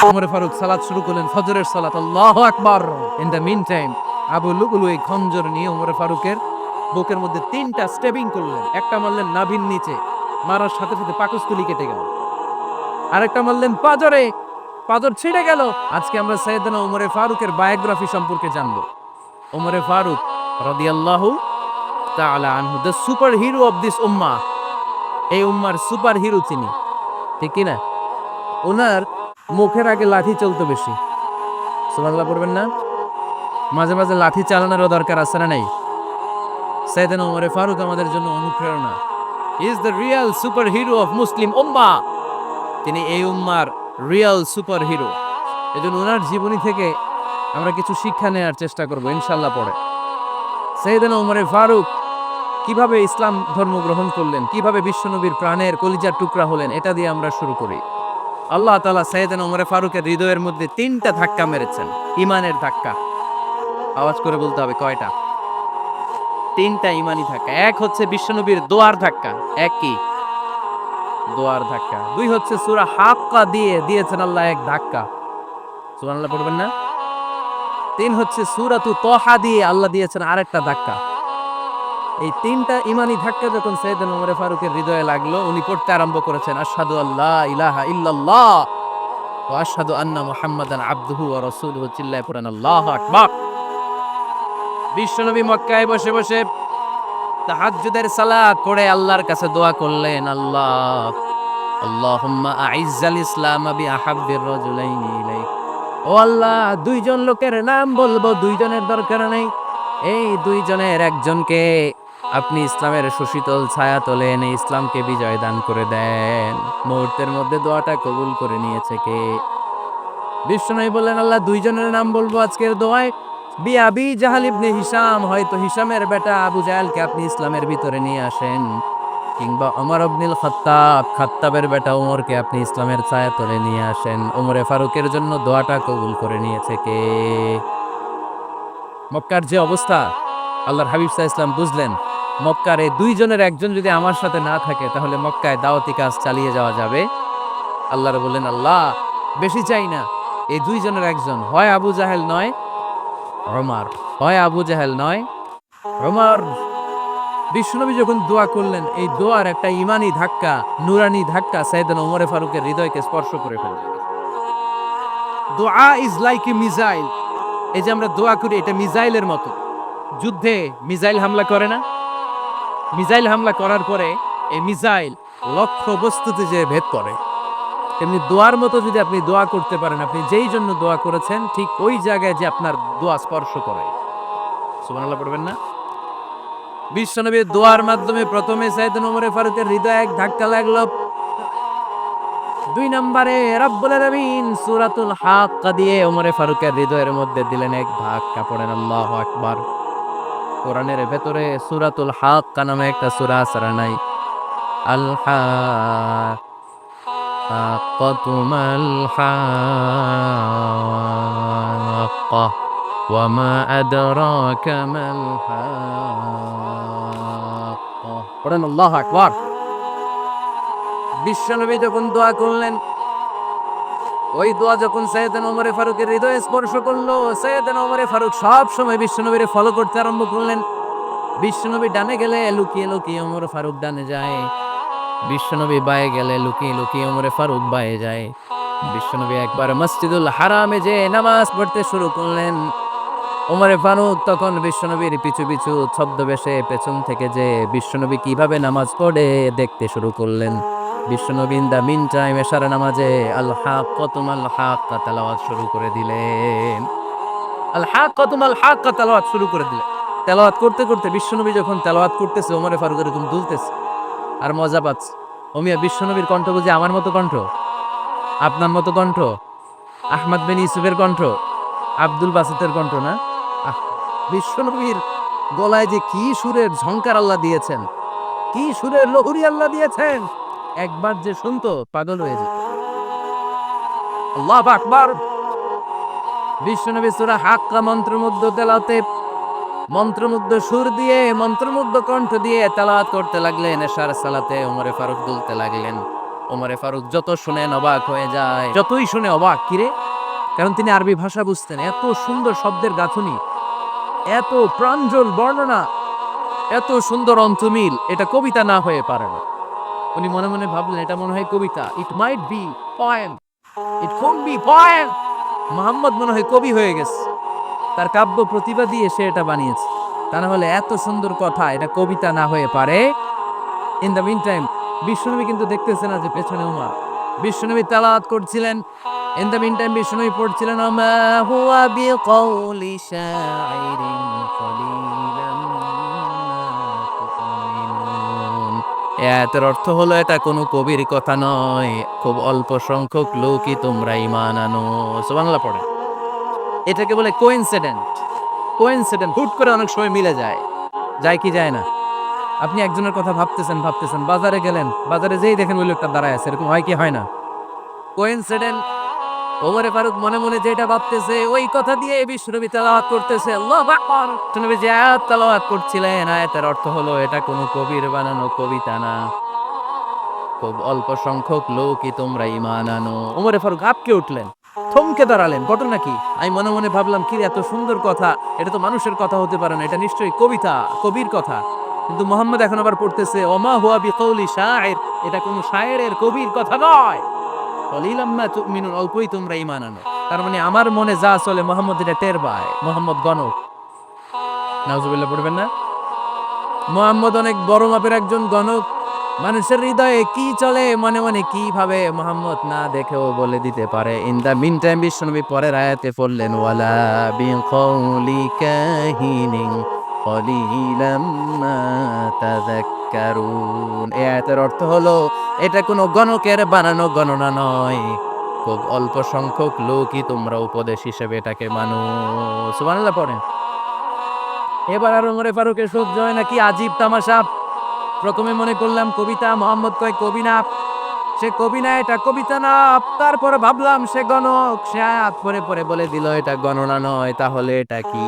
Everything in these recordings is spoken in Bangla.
ওমর ফারুক সালাত শুরু করলেন, ফজরের সালাত। আল্লাহু আকবার। In the meantime Abu Lulu এই খঞ্জর নিয়ে ওমর ফারুকের বুকের মধ্যে 3টা স্টেবিং করলেন। একটা মারলেন নাভির নিচে, মারার সাথে সাথে পাকস্থলী কেটে গেল। আরেকটা মারলেন পাজরে, পাজর ছিঁড়ে গেল। আজকে আমরা সাইয়েদনা ওমর ফারুকের বায়োগ্রাফি সম্পর্কে জানবো। ওমর ফারুক রাদিয়াল্লাহু তাআলা আনহু, the super hero of this উম্মাহ। এই উম্মার সুপার হিরো তিনি, ঠিক কি না? ওনার মুখের আগে লাঠি চলতো বেশি। সুবহানাল্লাহ পড়বেন না? মাঝে মাঝে লাঠি চালানোরও দরকার আছে না নাই? সাইয়েদনা ওমর ফারুক আমাদের জন্য অনুপ্রেরণা। Is the real super hero of Muslim উম্মাহ। তিনি এই উম্মার রিয়েল সুপার হিরো। এজন্য ওনার জীবনী থেকে আমরা কিছু শিক্ষা নেওয়ার চেষ্টা করব ইনশাআল্লাহ পরে। সাইয়েদনা ওমর ফারুক কিভাবে ইসলাম ধর্ম গ্রহণ করলেন, কিভাবে বিশ্বনবীর প্রাণের কলিজার টুকরা হলেন, এটা দিয়ে আমরা শুরু করি। আল্লাহ তাআলা সাইয়েদনা ওমর ফারুকের হৃদয়ের মধ্যে 3টা ধাক্কা মেরেছেন, ইমানের ধাক্কা। আওয়াজ করে বলতে হবে কয়টা? 3টা ইমানি ধাক্কা। এক হচ্ছে বিশ্বনবীর দোয়ার ধাক্কা। এক কি? দোয়ার ধাক্কা। 2 হচ্ছে সূরা হাক্কা দিয়ে দিয়েছেন আল্লাহ এক ধাক্কা। সুবহানাল্লাহ পড়বেন না? 3 হচ্ছে সূরাতু তাহা দিয়ে আল্লাহ দিয়েছেন আরেকটা ধাক্কা। এই 3টা ইমানি ধাক্কা যখন সাইয়েদনা ওমর ফারুকের হৃদয়ে লাগলো, উনি পড়তে আরম্ভ করেছেন, আশহাদু আল্লা ইলাহা ইল্লাল্লাহ ওয়া আশহাদু আন্না মুহাম্মাদান আবদুহু ওয়া রাসূলুহু। চিল্লায়ে পড়েন আল্লাহু আকবার। বিশ্বনবী মক্কায় বসে বসে তাহাজ্জুদের সালাত পড়ে আল্লাহর কাছে দোয়া করলেন, আল্লাহ আল্লাহুম্মা আইজ্জাল ইসলাম বিআহাব্বির রাজুলাইনি ইলাইক। ও আল্লাহ, 2জন লোকের নাম বলবো, 2জনের দরকার নেই। এই 2জনের একজনকে আপনি ইসলামের সুশীতল ছায়া তলে এনে ইসলামকে বিজয় দান করে দেন। মুহূর্তের মধ্যে দোয়াটা কবুল করে নিয়েছে কে? বিশ্বনবী বললেন, আল্লাহ 2জনের নাম বলবো আজকের দোয়ায়। আবি জাহাল ইবনে হিশাম, হয়তো হিশামের বেটা আবু জাহেলকে আপনি ইসলামের ভিতরে নিয়ে আসেন, কিংবা ওমর ইবনুল খাত্তাব, খাত্তাবের বেটা ওমরকে আপনি ইসলামের ছায়াতলে নিয়ে আসেন। ওমরে ফারুকের জন্য দোয়াটা কবুল করে নিয়েছে কে? মক্কার যে অবস্থা, আল্লাহর হাবিব সাল্লাল্লাহু আলাইহি ওয়াসাল্লাম বুঝলেন মক্কার এই 2জনের একজন যদি আমার সাথে না থাকে তাহলে মক্কায় দাওয়াতি কাজ চালিয়ে যাওয়া যাবে। আল্লাহর বললেন, আল্লাহ বেশি চাই না, এই 2জনের একজন, হয় আবু জাহেল নয় ওমর, হয় আবু জাহেল নয় ওমর। বিশ্বনবী যখন দোয়া করলেন, এই দোয়ার একটা ইমানি ধাক্কা, নুরানি ধাক্কা সাইয়েদনা ওমর ফারুকের হৃদয়কে স্পর্শ করে ফেলল। দোয়া ইজ লাইক এ মিসাইল। এই যে আমরা দোয়া করি, এটা মিসাইলের মতো। যুদ্ধে মিসাইল হামলা করে না? মিসাইল হামলা করার পরে এই মিসাইল লক্ষ্য বস্তুতে যে ভেদ করে, তেমনি দোয়ার মতো যদি আপনি দোয়া করতে পারেন, আপনি যেই জন্য দোয়া করেছেন ঠিক ওই জায়গায় যে আপনার দোয়া স্পর্শ করে। সুবহানাল্লাহ পড়বেন না? বিশ্বনবীর দোয়ার মাধ্যমে প্রথমে সাইয়েদনা ওমর ফারুকের হৃদয়ে এক ধাক্কা লাগলো। 2 নম্বরে রব্বুল আলামিন সূরাতুল হাক্কা দিয়ে ওমর ফারুকের হৃদয়ের মধ্যে দিলেন এক ধাক্কা। পড়েন আল্লাহু আকবার। কোরআনের ভেতরে সূরাতুল হাক্কা নামে একটা সূরা আছে না নাই? আল হাক্কাতু মাল হাক্কা ওয়া মা আদরাকা মাল হাক্কা। পড়েন আল্লাহু আকবার। বিশ্বনবী যখন দোয়া করলেন, ওই দোয়া যখন সাইয়েদনা ওমর ফারুকের হৃদয়ে স্পর্শ করলো, সাইয়েদনা ওমর ফারুক সব সময় বিশ্বনবীর ফলো করতে আরম্ভ করলেন। বিশ্বনবী ডানে গেলে লুকিয়ে লুকিয়ে ওমর ফারুক ডানে যায়, বিশ্বনবী বায়ে গেলে লুকিয়ে লুকিয়ে ওমর ফারুক বায়ে যায়। বিশ্বনবী একবার মসজিদুল হারামে যে নামাজ পড়তে শুরু করলেন, ওমর ফারুক তখন বিশ্বনবীর পিছু পিছু ছদ্মবেশে পেছন থেকে যে বিশ্বনবী কিভাবে নামাজ পড়ে দেখতে শুরু করলেন। বিশ্বনবী ইন দা মিন টাইম এশার নামাজে আল হাক্কাতু মাল হাক্কা তেলাওয়াত শুরু করে দিলেন। আল হাক্কাতু মাল হাক্কা তেলাওয়াত শুরু করে দিলেন। তেলাওয়াত করতে করতে বিশ্বনবী যখন তেলাওয়াত করতেছে, ওমর ফারুক এরকম দুলতেছে আর মজা পাচ্ছে। ওমিয়া বিশ্বনবীর কণ্ঠ বুঝি আমার মতো কণ্ঠ, আপনার মতো কণ্ঠ, আহমদ বিন ইউসুফের কণ্ঠ, আব্দুল বাসিতের কণ্ঠ না? বিশ্বনবীর গলায় যে কি সুরের ঝংকার আল্লাহ দিয়েছেন, কি সুরের লহরী আল্লাহ দিয়েছেন, একবার যে শুনতো পাগল হয়ে যেত। আল্লাহু আকবার। বিশ্বনবী সূরা হাক্কা মন্ত্রমুগ্ধ তেলাওয়াতে, মন্ত্রমুগ্ধ সুর দিয়ে, মন্ত্রমুগ্ধ কণ্ঠ দিয়ে তেলাওয়াত করতে লাগলেন। এশার সালাতে ওমর ফারুক দুলতে লাগলেন। ওমরে ফারুক যত শুনেন অবাক হয়ে যায়, যতই শুনে অবাক, কিরে, কারণ তিনি আরবি ভাষা বুঝতেন। এত সুন্দর শব্দের গাঁথুনি, এত প্রাঞ্জল বর্ণনা, এত সুন্দর অন্তমিল, এটা কবিতা না হয়ে পারে না। উনি মনে মনে ভাবলেন এটা মনে হয় কবিতা, it might be poem, it could be poem. Mohammad মনে হয় কবি হয়ে গেছে, তার কাব্য প্রতিভা দিয়ে সে এটা বানিয়েছে। তা না হলে এত সুন্দর কথা, এটা কবিতা না হয়ে পারে। ইন দ্য মিন টাইম বিশ্বনবী কিন্তু দেখতেছে না যে পেছনে উমর। বিশ্বনবী তেলাওয়াত করছিলেন, ইন দ্য মিন টাইম বিশ্বনবী পড়ছিলেন আমা হুয়া বিকাউলি শাইরিন কলিলাম মা তুমিনুন। এর অর্থ হলো এটা কোনো কবির কথা নয়, খুব অল্প সংখ্যক লোকই তোমরা ঈমান আনো। সুবহানাল্লাহ পড়ে। এটাকে বলে কোইন্সিডেন্ট। কোইন্সিডেন্ট হুট করে অনেক সময় মিলে যায়, যায় কি যায় না। আপনি একজনের কথা ভাবতেছেন ভাবতেছেন, বাজারে গেলেন, বাজারে যেই দেখেন ওই লোকটা দাঁড়ায় আছে, এরকম হয় কি হয় না? কোইন্সিডেন্ট। ওমরে ফারুক মনে মনে যেটা ভাবতেছে ওই কথা দিয়ে বিশ্বনবী তেলাওয়াত করতেছে, আল্লাহু আকবার। বিশ্বনবী যে আয়াত তেলাওয়াত করছিলেন, আয়াতের অর্থ হলো এটা কোনো কবির বানানো কবিতা না, খুব অল্প সংখ্যক লোকই তোমরা ঈমান আনো। ওমরে ফারুক আঁতকে উঠলেন, থমকে দাঁড়ালেন, ঘটনা কি? আমি মনে মনে ভাবলাম কি এত সুন্দর কথা, এটা তো মানুষের কথা হতে পারে না, এটা নিশ্চয়ই কবিতা, কবির কথা। কিন্তু মোহাম্মদ এখন আবার পড়তেছে ওমা হুয়া বিকাউলি শাইর, এটা কোনো শায়েরের কবির কথা নয়। কলিলাম মা তুমিনুন, অল্পই তোমরা ঈমান আনো। তার মানে আমার মনে যা চলে মোহাম্মদ এটা টের পায়। মোহাম্মদ গণক, নাউজুবিল্লাহ পড়বেন না? মোহাম্মদ অনেক বড় মাপের একজন গণক। মানুষের হৃদয়ে কি চলে, মনে মনে কি ভাবে, মোহাম্মদ না দেখেও বলে দিতে পারে। ইন দা মিন টাইম বিশ্বনবী পরের আয়াতে পড়লেন ওয়ালা বিকাউলি কাহিনিন কলিলাম মা তাযাক্কারুন। এই আয়াতের অর্থ হলো এটা কোনো গণকের বানানো গণনা নয়, খুব অল্প সংখ্যক লোকই তোমরা উপদেশ হিসেবে এটাকে মানো। সুবহানাল্লাহ পড়েন। এবার আর ওমরে ফারুকের সহ্য হয় না, কি আজীব তামাশা। প্রথমে মনে করলাম কবিতা, মোহাম্মদ কয় কবি না, সে কবি না, এটা কবিতা না। তারপরে ভাবলাম সে গণক, সে আয়াত পরে পরে বলে দিল এটা গণনা নয়, তাহলে এটা কি?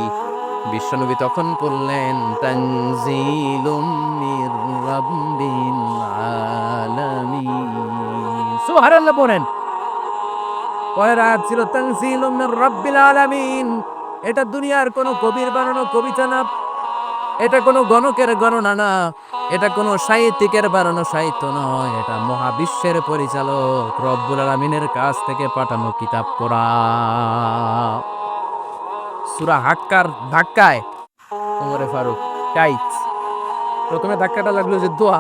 বিশ্বনবী তখন বললেন তানজিলুম মির রাব্বিল আলামিন। সুবহানাল্লাহ পড়েন। পরের আয়াত ছিল তানজিলুম মির রাব্বিল আলামিন। এটা দুনিয়ার কোনো কবির বানানো কবিতা না, এটা কোনো গণকের গণনা না, এটা কোনো সাহিত্যিকের বানানো সাহিত্য নয়, এটা মহাবিশ্বের পরিচালক রব্বুল আলামিনের কাছ থেকে পাঠানো কিতাব কোরআন। সূরা হাক্কার ধাক্কায় ওমরে ফারুক টাইট। প্রথমে ধাক্কাটা লাগলো যে দোয়া।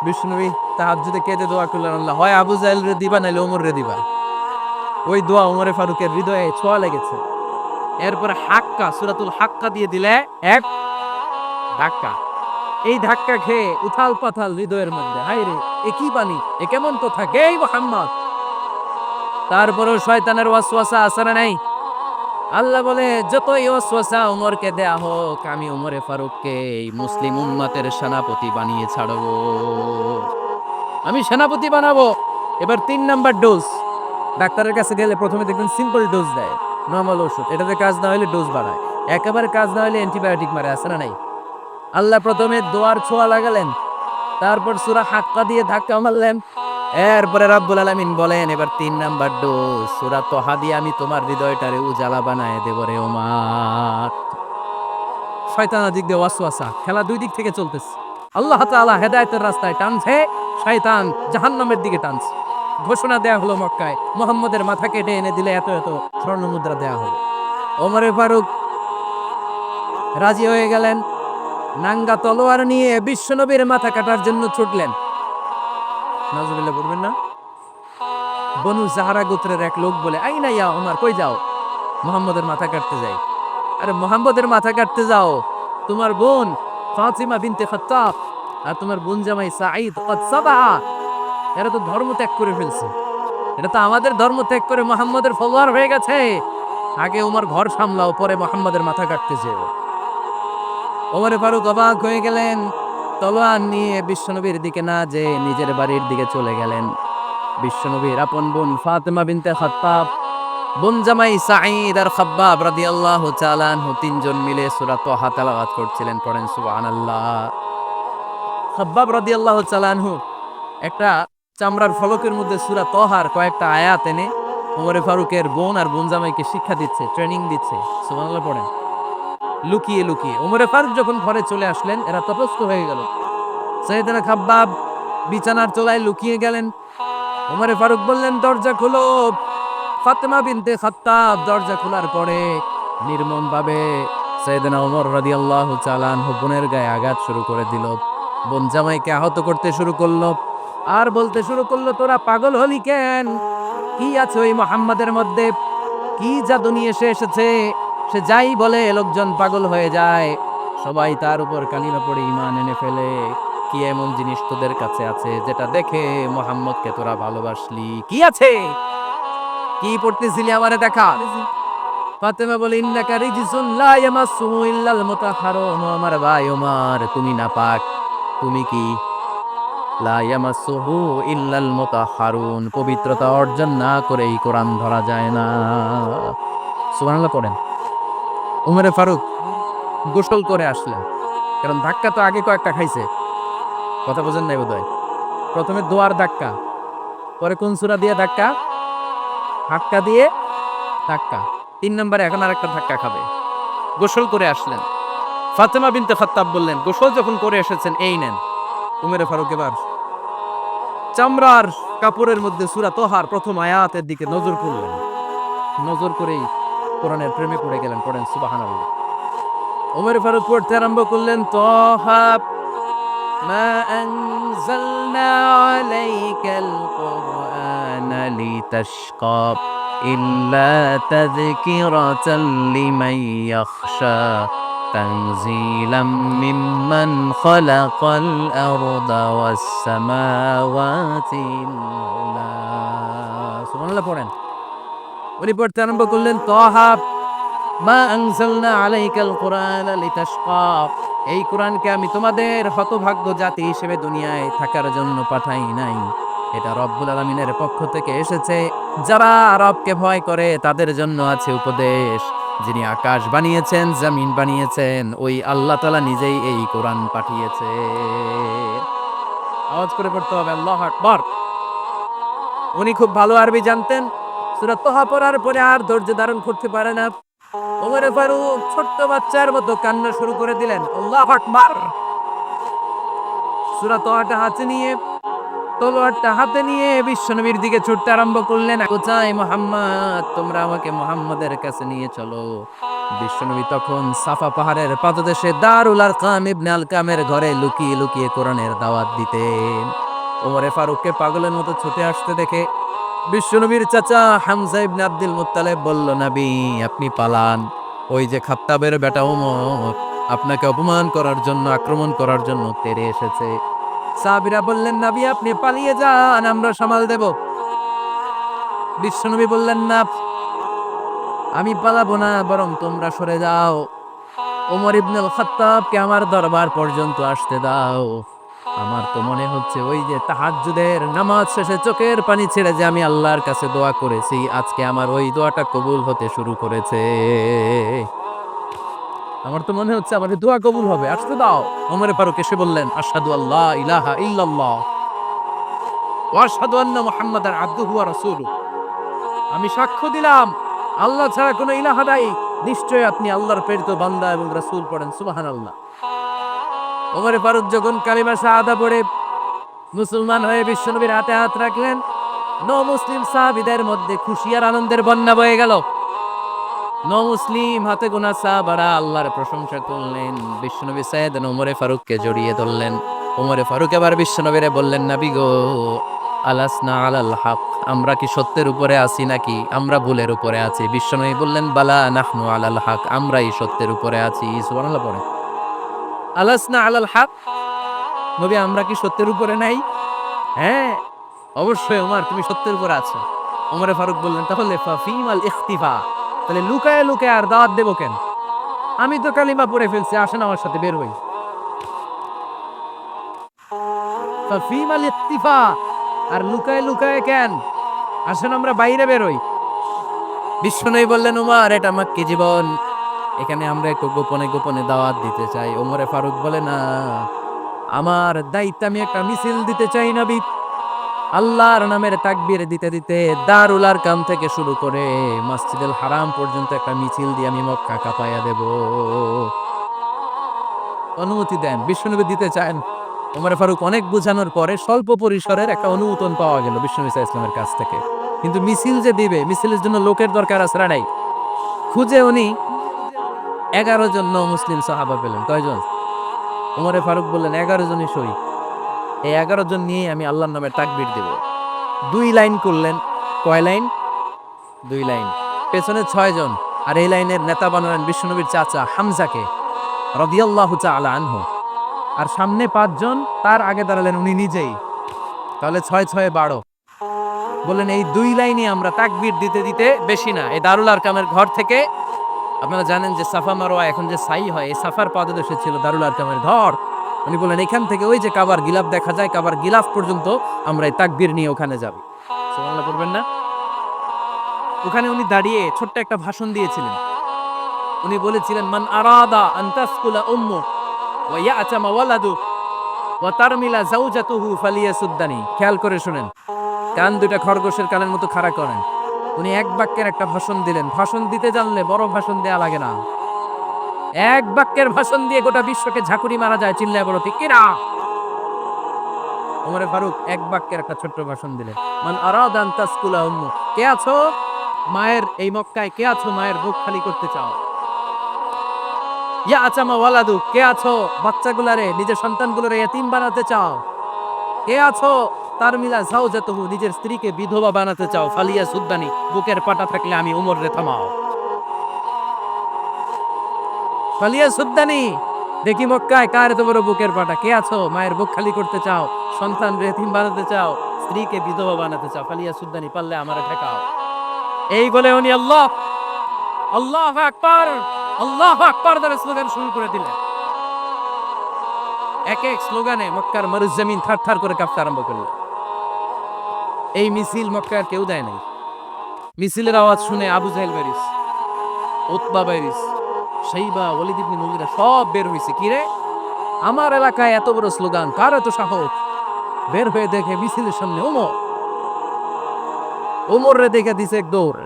বিষ্ণুনবী তাহাজ্জুদে কেঁদে দোয়া করলেন, আল্লাহ হয় আবু জাহেল রে দিবা নাইলে ওমর রে দিবা। ওই দোয়া ওমরে ফারুকের হৃদয়ে ছোঁয়া লেগেছে। এরপরে হাক্কা, সূরাতুল হাক্কা দিয়ে দিলে এক ধাক্কা। এই ধাক্কা খেয়ে উথাল পাথাল হৃদয়ের মধ্যে, হায়রে এ কি বাণী, এ কেমন কথা, কে এই মুহাম্মদ? তারপরেও শয়তানের ওয়াসওয়াসা আছে না নাই? আল্লাহ বলে যতই ওয়াসওয়াসা ওমরকে দেয়া হোক, আমি ওমরে ফারুককে এই মুসলিম উম্মতের সেনাপতি বানিয়ে ছাড়বো, আমি সেনাপতি বানাবো। এবার ৩ নাম্বার ডোজ। ডাক্তারের কাছে গেলে প্রথমে দেখবেন সিম্পল ডোজ দেয়, নরমাল ওষুধ, এটাতে কাজ না হলে ডোজ বাড়ায়, একেবারে কাজ না হলে অ্যান্টিবায়োটিক মারে, আছে না নাই? আল্লাহ প্রথমে দোয়ার ছোঁয়া লাগালেন, তারপর সূরা হাক্কা দিয়ে ধাক্কা মারলেন, এরপরে রব্বুল আলামিন বলেন এবার ৩ নাম্বার ডোজ সূরা তোহা দিয়ে আমি তোমার হৃদয়টারে উজালা বানায় দেব রে ওমর। শয়তান দিক দিয়ে ওয়াসওয়াসা, খেলা দুই দিক থেকে চলতেছে। আল্লাহ তাআলা হেদায়েতের রাস্তায় টানছে, শয়তান জাহান্নামের দিকে টানছে। ঘোষণা দেয়া হলো মক্কায়, মুহাম্মদের মাথা কেটে এনে দিলে এত এত স্বর্ণ মুদ্রা দেয়া হবে। ওমরে ফারুক রাজি হয়ে গেলেন, নাঙ্গা তলোয়ার নিয়ে বিশ্বনবীর মাথা কাটার জন্য ছুটলেন। নাউজুবিল্লাহ বলবেন না? বনু জাহরা গোত্রের এক লোক বলে, আইনা ইয়া ওমর, কই যাও? মুহাম্মদের মাথা কাটতে যাই। আরে মুহাম্মদের মাথা কাটতে যাও? তোমার বোন ফাতিমা বিনতে খাত্তাব আর তোমার বোন জামাই সাঈদ কদ সাবা, এরা তো ধর্ম ত্যাগ করে ফেলছে, এটা তো আমাদের ধর্ম ত্যাগ করে মুহাম্মদের ফলোয়ার হয়ে গেছে। আগে ওমর ঘর সামলাও, পরে মুহাম্মদের মাথা কাটতে যেও। ওমরে ফারুক অবাক হয়ে গেলেন, তলোয়ার নিয়ে বিশ্বনবীর দিকে না যে নিজের বাড়ির দিকে চলে গেলেন। বিশ্বনবীর আপন বোন ফাতেমা বিনতে খাত্তাব, বোন জামাই সাঈদ আর খাব্বাব রাদিয়াল্লাহু তাআলা আনহু, তিনজন মিলে সূরা তোহা তেলাওয়াত করছিলেন। পড়েন সুবহানাল্লাহ। খাব্বাব রাদিয়াল্লাহু তাআলা আনহু একটা চামড়ার ফলকের মধ্যে সূরা তহার কয়েকটা আয়াত এনে ওমরে ফারুকের বোন আর বোন জামাইকে শিক্ষা দিচ্ছে, ট্রেনিং দিচ্ছে। সুবহানাল্লাহ পড়েন। লুকিয়ে লুকিয়ে ওমরে ফারুক যখন ঘরে চলে আসলেন, এরা তটস্থ হয়ে গেল। সাইয়েদনা খাব্বাব বিছানার তলায় লুকিয়ে গেলেন। ওমরে ফারুক বললেন, দরজা খোলো। ফাতেমা বিনতে খাত্তাব দরজা খোলার পরে নির্মম ভাবে সাইয়েদনা ওমর রাদিয়াল্লাহু তাআলা আনহু বোনের গায়ে আঘাত শুরু করে দিল। বোন জামাইকে আহত করতে শুরু করলো আর বলতে শুরু করলো, তোরা পাগল হলি কেন? কি আছে ওই মুহাম্মাদের মধ্যে? কি জাদু নিয়ে এসেছে? সে যাই বলে লোকজন পাগল হয়ে যায়, সবাই তার উপর কালিমা পড়ে ঈমান এনে ফেলে। কি এমন জিনিস তোদের কাছে আছে যেটা দেখে মুহাম্মদকে তোরা ভালোবাসলি? কি আছে? কি পড়তেছিলি আমারে দেখা? ফাতেমা বলে, ইন্নাকা রিজসুন লা ইয়ামাসসুহু ইল্লাল মুতাহহারুন। ও আমার ভাই ওমর, তুমি নাপাক। তুমি কি? লা ইয়ামাসসুহু ইল্লাল মুতাহহারুন, পবিত্রতা অর্জন না করে এই কোরআন ধরা যায় না। সুবহানাল্লাহ পড়েন। উমরে ফারুক গোসল করে আসলেন, কারণ ধাক্কা তো আগে কয়েকটা খাইছে। কথা বোঝেন নাই বোধহয়। প্রথমে দোয়ার ধাক্কা, পরে কোন সূরা দিয়ে ধাক্কা? হাক্কা দিয়ে ধাক্কা। 3 নম্বরে এখন আরেকটা ধাক্কা খাবে। গোসল করে আসলেন। ফাতেমা বিনতে খাত্তাব বললেন, গোসল যখন করে এসেছেন, এই নেন। উমরে ফারুক এবার চামড়ার কাপড়ের মধ্যে সূরা তহার প্রথম আয়াতের দিকে নজর করলেন। নজর করেই কোরআনের প্রেমে পড়ে গেলেন। পড়েন সুবহানাল্লাহ। উমরে ফারুক পড়তে আরম্ভ করলেন, তহা মা আনজালনা আলাইকাল কুরআনা লিতাশকা ইল্লা তাযকিরাতাল লিমান ইয়াখশা তানজিলাম মিম্মান খালাকাল আরদা ওয়াস সামাওয়াতিল উলা। সুবহানাল্লাহ পড়েন। উনি পড়তে আরম্ভ করলেন, তহা মা আনজালনা আলাইকাল কুরআনা লিতাশকা, এই কোরআনকে আমি তোমাদের হতভাগ্য জাতি হিসেবে দুনিয়ায় থাকার জন্য পাঠাই নাই। এটা রব্বুল আলামিনের পক্ষ থেকে এসেছে। যারা রবকে ভয় করে তাদের জন্য আছে উপদেশ। যিনি আকাশ বানিয়েছেন, জমিন বানিয়েছেন, ওই আল্লাহ তাআলা নিজেই এই কোরআন পাঠিয়েছে। আওয়াজ করে পড়তে হবে, আল্লাহু আকবার। উনি খুব ভালো আরবি জানতেন। সূরা তহা পড়ার পরে আর ধৈর্য ধারণ করতে পারে না। ওমরে ফারুক ছোট্ট বাচ্চার মতো কান্না শুরু করে দিলেন। আল্লাহু আকবার। সূরা তহাটা হাতে নিয়ে, তলোয়ারটা হাতে নিয়ে বিশ্বনবীর দিকে ছুটতে আরম্ভ করলেন। কোথায় মুহাম্মদ? তোমরা আমাকে মুহাম্মাদের কাছে নিয়ে চলো। বিশ্বনবী তখন সাফা পাহাড়ের পাদদেশে দারুল আরকাম ইবনে আলকামের ঘরে লুকিয়ে লুকিয়ে কোরআনের দাওয়াত দিতেন। ওমরে ফারুককে পাগলের মতো ছুটে আসতে দেখে বিশ্বনবীর চাচা হামজা ইবনে আব্দুল মুত্তালিব বলল, নবী আপনি পালান। ওই যে খাত্তাবের বেটা ওমর আপনাকে অপমান করার জন্য, আক্রমণ করার জন্য তেড়ে এসেছে। সাহাবীরা বললেন, নবী আপনি পালিয়ে যান, আমরা সামাল দেব। বিশ্বনবী বললেন, না, আমি পালাবো না, বরং তোমরা সরে যাও। ওমর ইবনুল খাত্তাবকে আমার দরবার পর্যন্ত আসতে দাও। আমার তো মনে হচ্ছে ওই যে তাহাজ্জুদের নামাজ শেষে চোখের পানি ছেড়ে যে আমি আল্লাহর কাছে দোয়া করেছি, আজকে আমার ওই দোয়াটা কবুল হতে শুরু করেছে। আমার তো মনে হচ্ছে আমার দোয়া কবুল হবে, আসতে দাও। ওমরে ফারুক এসে বললেন, আশহাদু আল্লা ইলাহা ইল্লাল্লাহ ওয়া আশহাদু আন্না মুহাম্মাদান আবদুহু ওয়া রাসূলুহু, আমি সাক্ষ্য দিলাম আল্লাহ ছাড়া কোনো ইলাহা নাই, নিশ্চয় আপনি আল্লাহর প্রেরিত বান্দা এবং রাসূল। পড়েন সুবহানাল্লাহ। ওমরে ফারুক যখন কালিমা শাহাদা পড়ে মুসলমান হয়ে বিশ্বনবীর হাতে হাত রাখলেন, মুসলিম সাহাবীদের মধ্যে খুশি আর আনন্দের বন্যা বয়ে গেল। মুসলিম হাতে গোনা সাহাবারা আল্লাহর প্রশংসা করলেন। বিশ্বনবী সাইয়েদনা ওমরে ফারুককে জড়িয়ে ধরলেন। ওমরে ফারুক এবার বিশ্বনবীরে বললেন, নবী গো, আলাসনা আলাল হক, আমরা কি সত্যের উপরে আছি নাকি আমরা ভুলের উপরে আছি? বিশ্বনবী বললেন, বালা নাহনু আলাল হক, আমরাই সত্যের উপরে আছি। সুবহানাল্লাহ পড়ে। আলাসনা আলাল হক, নবী আমরা কি সত্যের উপরে নাই? হ্যাঁ অবশ্যই ওমর, তুমি সত্যের উপরে আছো। ওমরে ফারুক বললেন, তাহলে ফাফিমাল ইখতিফা, তাহলে লুকায় লুকায় আর দাওয়াত দেব কেন? আমি তো কালিমা পড়ে ফেলছি, আসেন আমার সাথে বের হই। ফাফিমাল ইখতিফা, আর লুকায় লুকায় কেন? আসেন আমরা বাইরে বের হই। বিশ্বনবী বললেন, ওমর এটা মাক্কি জীবন, এখানে আমরা একটু গোপনে গোপনে দাওয়াত দিতে চাই। ওমরে ফারুক বলে, না, আমার দায়িত্ব, আমি একটা মিছিল দিতে চাই নবী। আল্লাহর নামের তাকবীর দিতে দিতে দারুল আরকাম থেকে শুরু করে মসজিদুল হারাম পর্যন্ত একটা মিছিল দিয়ে আমি মক্কা কাঁপাইয়া দেব। অনুমতি দেন, বিশ্বনবী দিতে চান। ওমর ফারুক অনেক বোঝানোর পরে স্বল্প পরিসরের একটা অনুমোদন পাওয়া গেল বিশ্বনবী সাল্লাল্লাহু আলাইহি ওয়াসাল্লামের কাছ থেকে। কিন্তু মিছিল যে দিবে, মিছিলের জন্য লোকের দরকার আছে না নাই? খুঁজে উনি 11 জন মুসলিম সাহাবা পেলেন। কয়জন? ওমর ফারুক বললেন 11 জনই সই। এই 11 জন নিয়ে আমি আল্লাহর নামে তাকবীর দেব। 2 লাইন করলেন। কয় লাইন? 2 লাইন। পেছনে 6 জন। আর এই লাইনের নেতা বানালেন বিশ্বনবীর চাচা হামজাকে রাদিয়াল্লাহু তাআলা আনহু। আর সামনে 5 জন, তার আগে দাঁড়ালেন উনি নিজেই। তাহলে 6-6-12। বললেন এই 2 লাইনে আমরা তাকবীর দিতে দিতে, বেশি না, এই দারুল আরকামের ঘর থেকে, আপনারা জানেন যে সাফা মারওয়া এখন যে সাই হয়, এই সাফার পাদদেশে ছিল দারুল আরকামের ঘর। উনি বললেন এখান থেকে ওই যে কাবার গিলাফ দেখা যায়, কাবার গিলাফ পর্যন্ত আমরা এই তাকবীর নিয়ে ওখানে যাব। সুবহানাল্লাহ পড়বেন না? ওখানে উনি দাঁড়িয়ে ছোট্ট একটা ভাষণ দিয়েছিলেন। উনি বলেছিলেন মান আরাদা আন তাসকুলা উম্মু ওয়া ইয়াতামা ওয়ালাদু ওয়া তারমিলা যাওজাতুহু ফালিয়াসুদ্দানি। খেয়াল করে শুনেন, কান দুটা খরগোশের কানের মতো খাড়া করেন। উনি এক বাক্যের একটা ভাষণ দিলেন। ভাষণ দিতে জানলে বড় ভাষণ দেয়া লাগে না। এক বাক্যের ভাষণ দিয়ে গোটা বিশ্বকে ঝাঁকুনি মারা যায়। চিল্লায় বলো ঠিক কিনা? ওমর ফারুক এক বাক্যের একটা ছোট্ট ভাষণ দিলেন। মান আরাদা আন তাসকুলা উম্মু, কে আছো মায়ের এই মক্কায়, কে আছো মায়ের বুক খালি করতে চাও? ইয়া আচামা ওয়ালাদু, কে আছো বাচ্চাগুলারে, নিজের সন্তানগুলোরে ইয়াতীম বানাতে চাও? কে আছো তার মিলা যাওজাতুহু, নিজের স্ত্রীকে বিধবা বানাতে চাও? ফালিয়া সুদ্দানি, বুকের পাটা থাকলে আমি উমর রে থামাও। ফালিয়া সুদ্দানি, দেখি মক্কায় কার এত বড় বুকের পাটা? কে আছো মায়ের বুক খালি করতে চাও, সন্তান রে এতিম বানাতে চাও, স্ত্রীকে বিধবা বানাতে চাও? ফালিয়া সুদ্দানি, পারলে আমারে ঠেকাও। এই বলে উনি আল্লাহ আল্লাহু আকবার আল্লাহু আকবার ধরে স্লোগান শুরু করে দিলেন। এক এক স্লোগানে মক্কার মরুজমিন থারথার করে কাঁপতে আরম্ভ করল। এই মিছিল মক্কার কেউ দেয় নাই। মিছিলের আওয়াজ শুনে আবু জাহেল বেরিস, উতবা বেরিস, শাইবা, ওয়ালিদ ইবনে মুগিরা সব বের হইছে। কি রে, আমার এলাকায় এত বড় স্লোগান, কার এত সাহস? বের হয়ে দেখে মিছিলের সামনে ওমর রে দেখে দিছে এক দৌড়।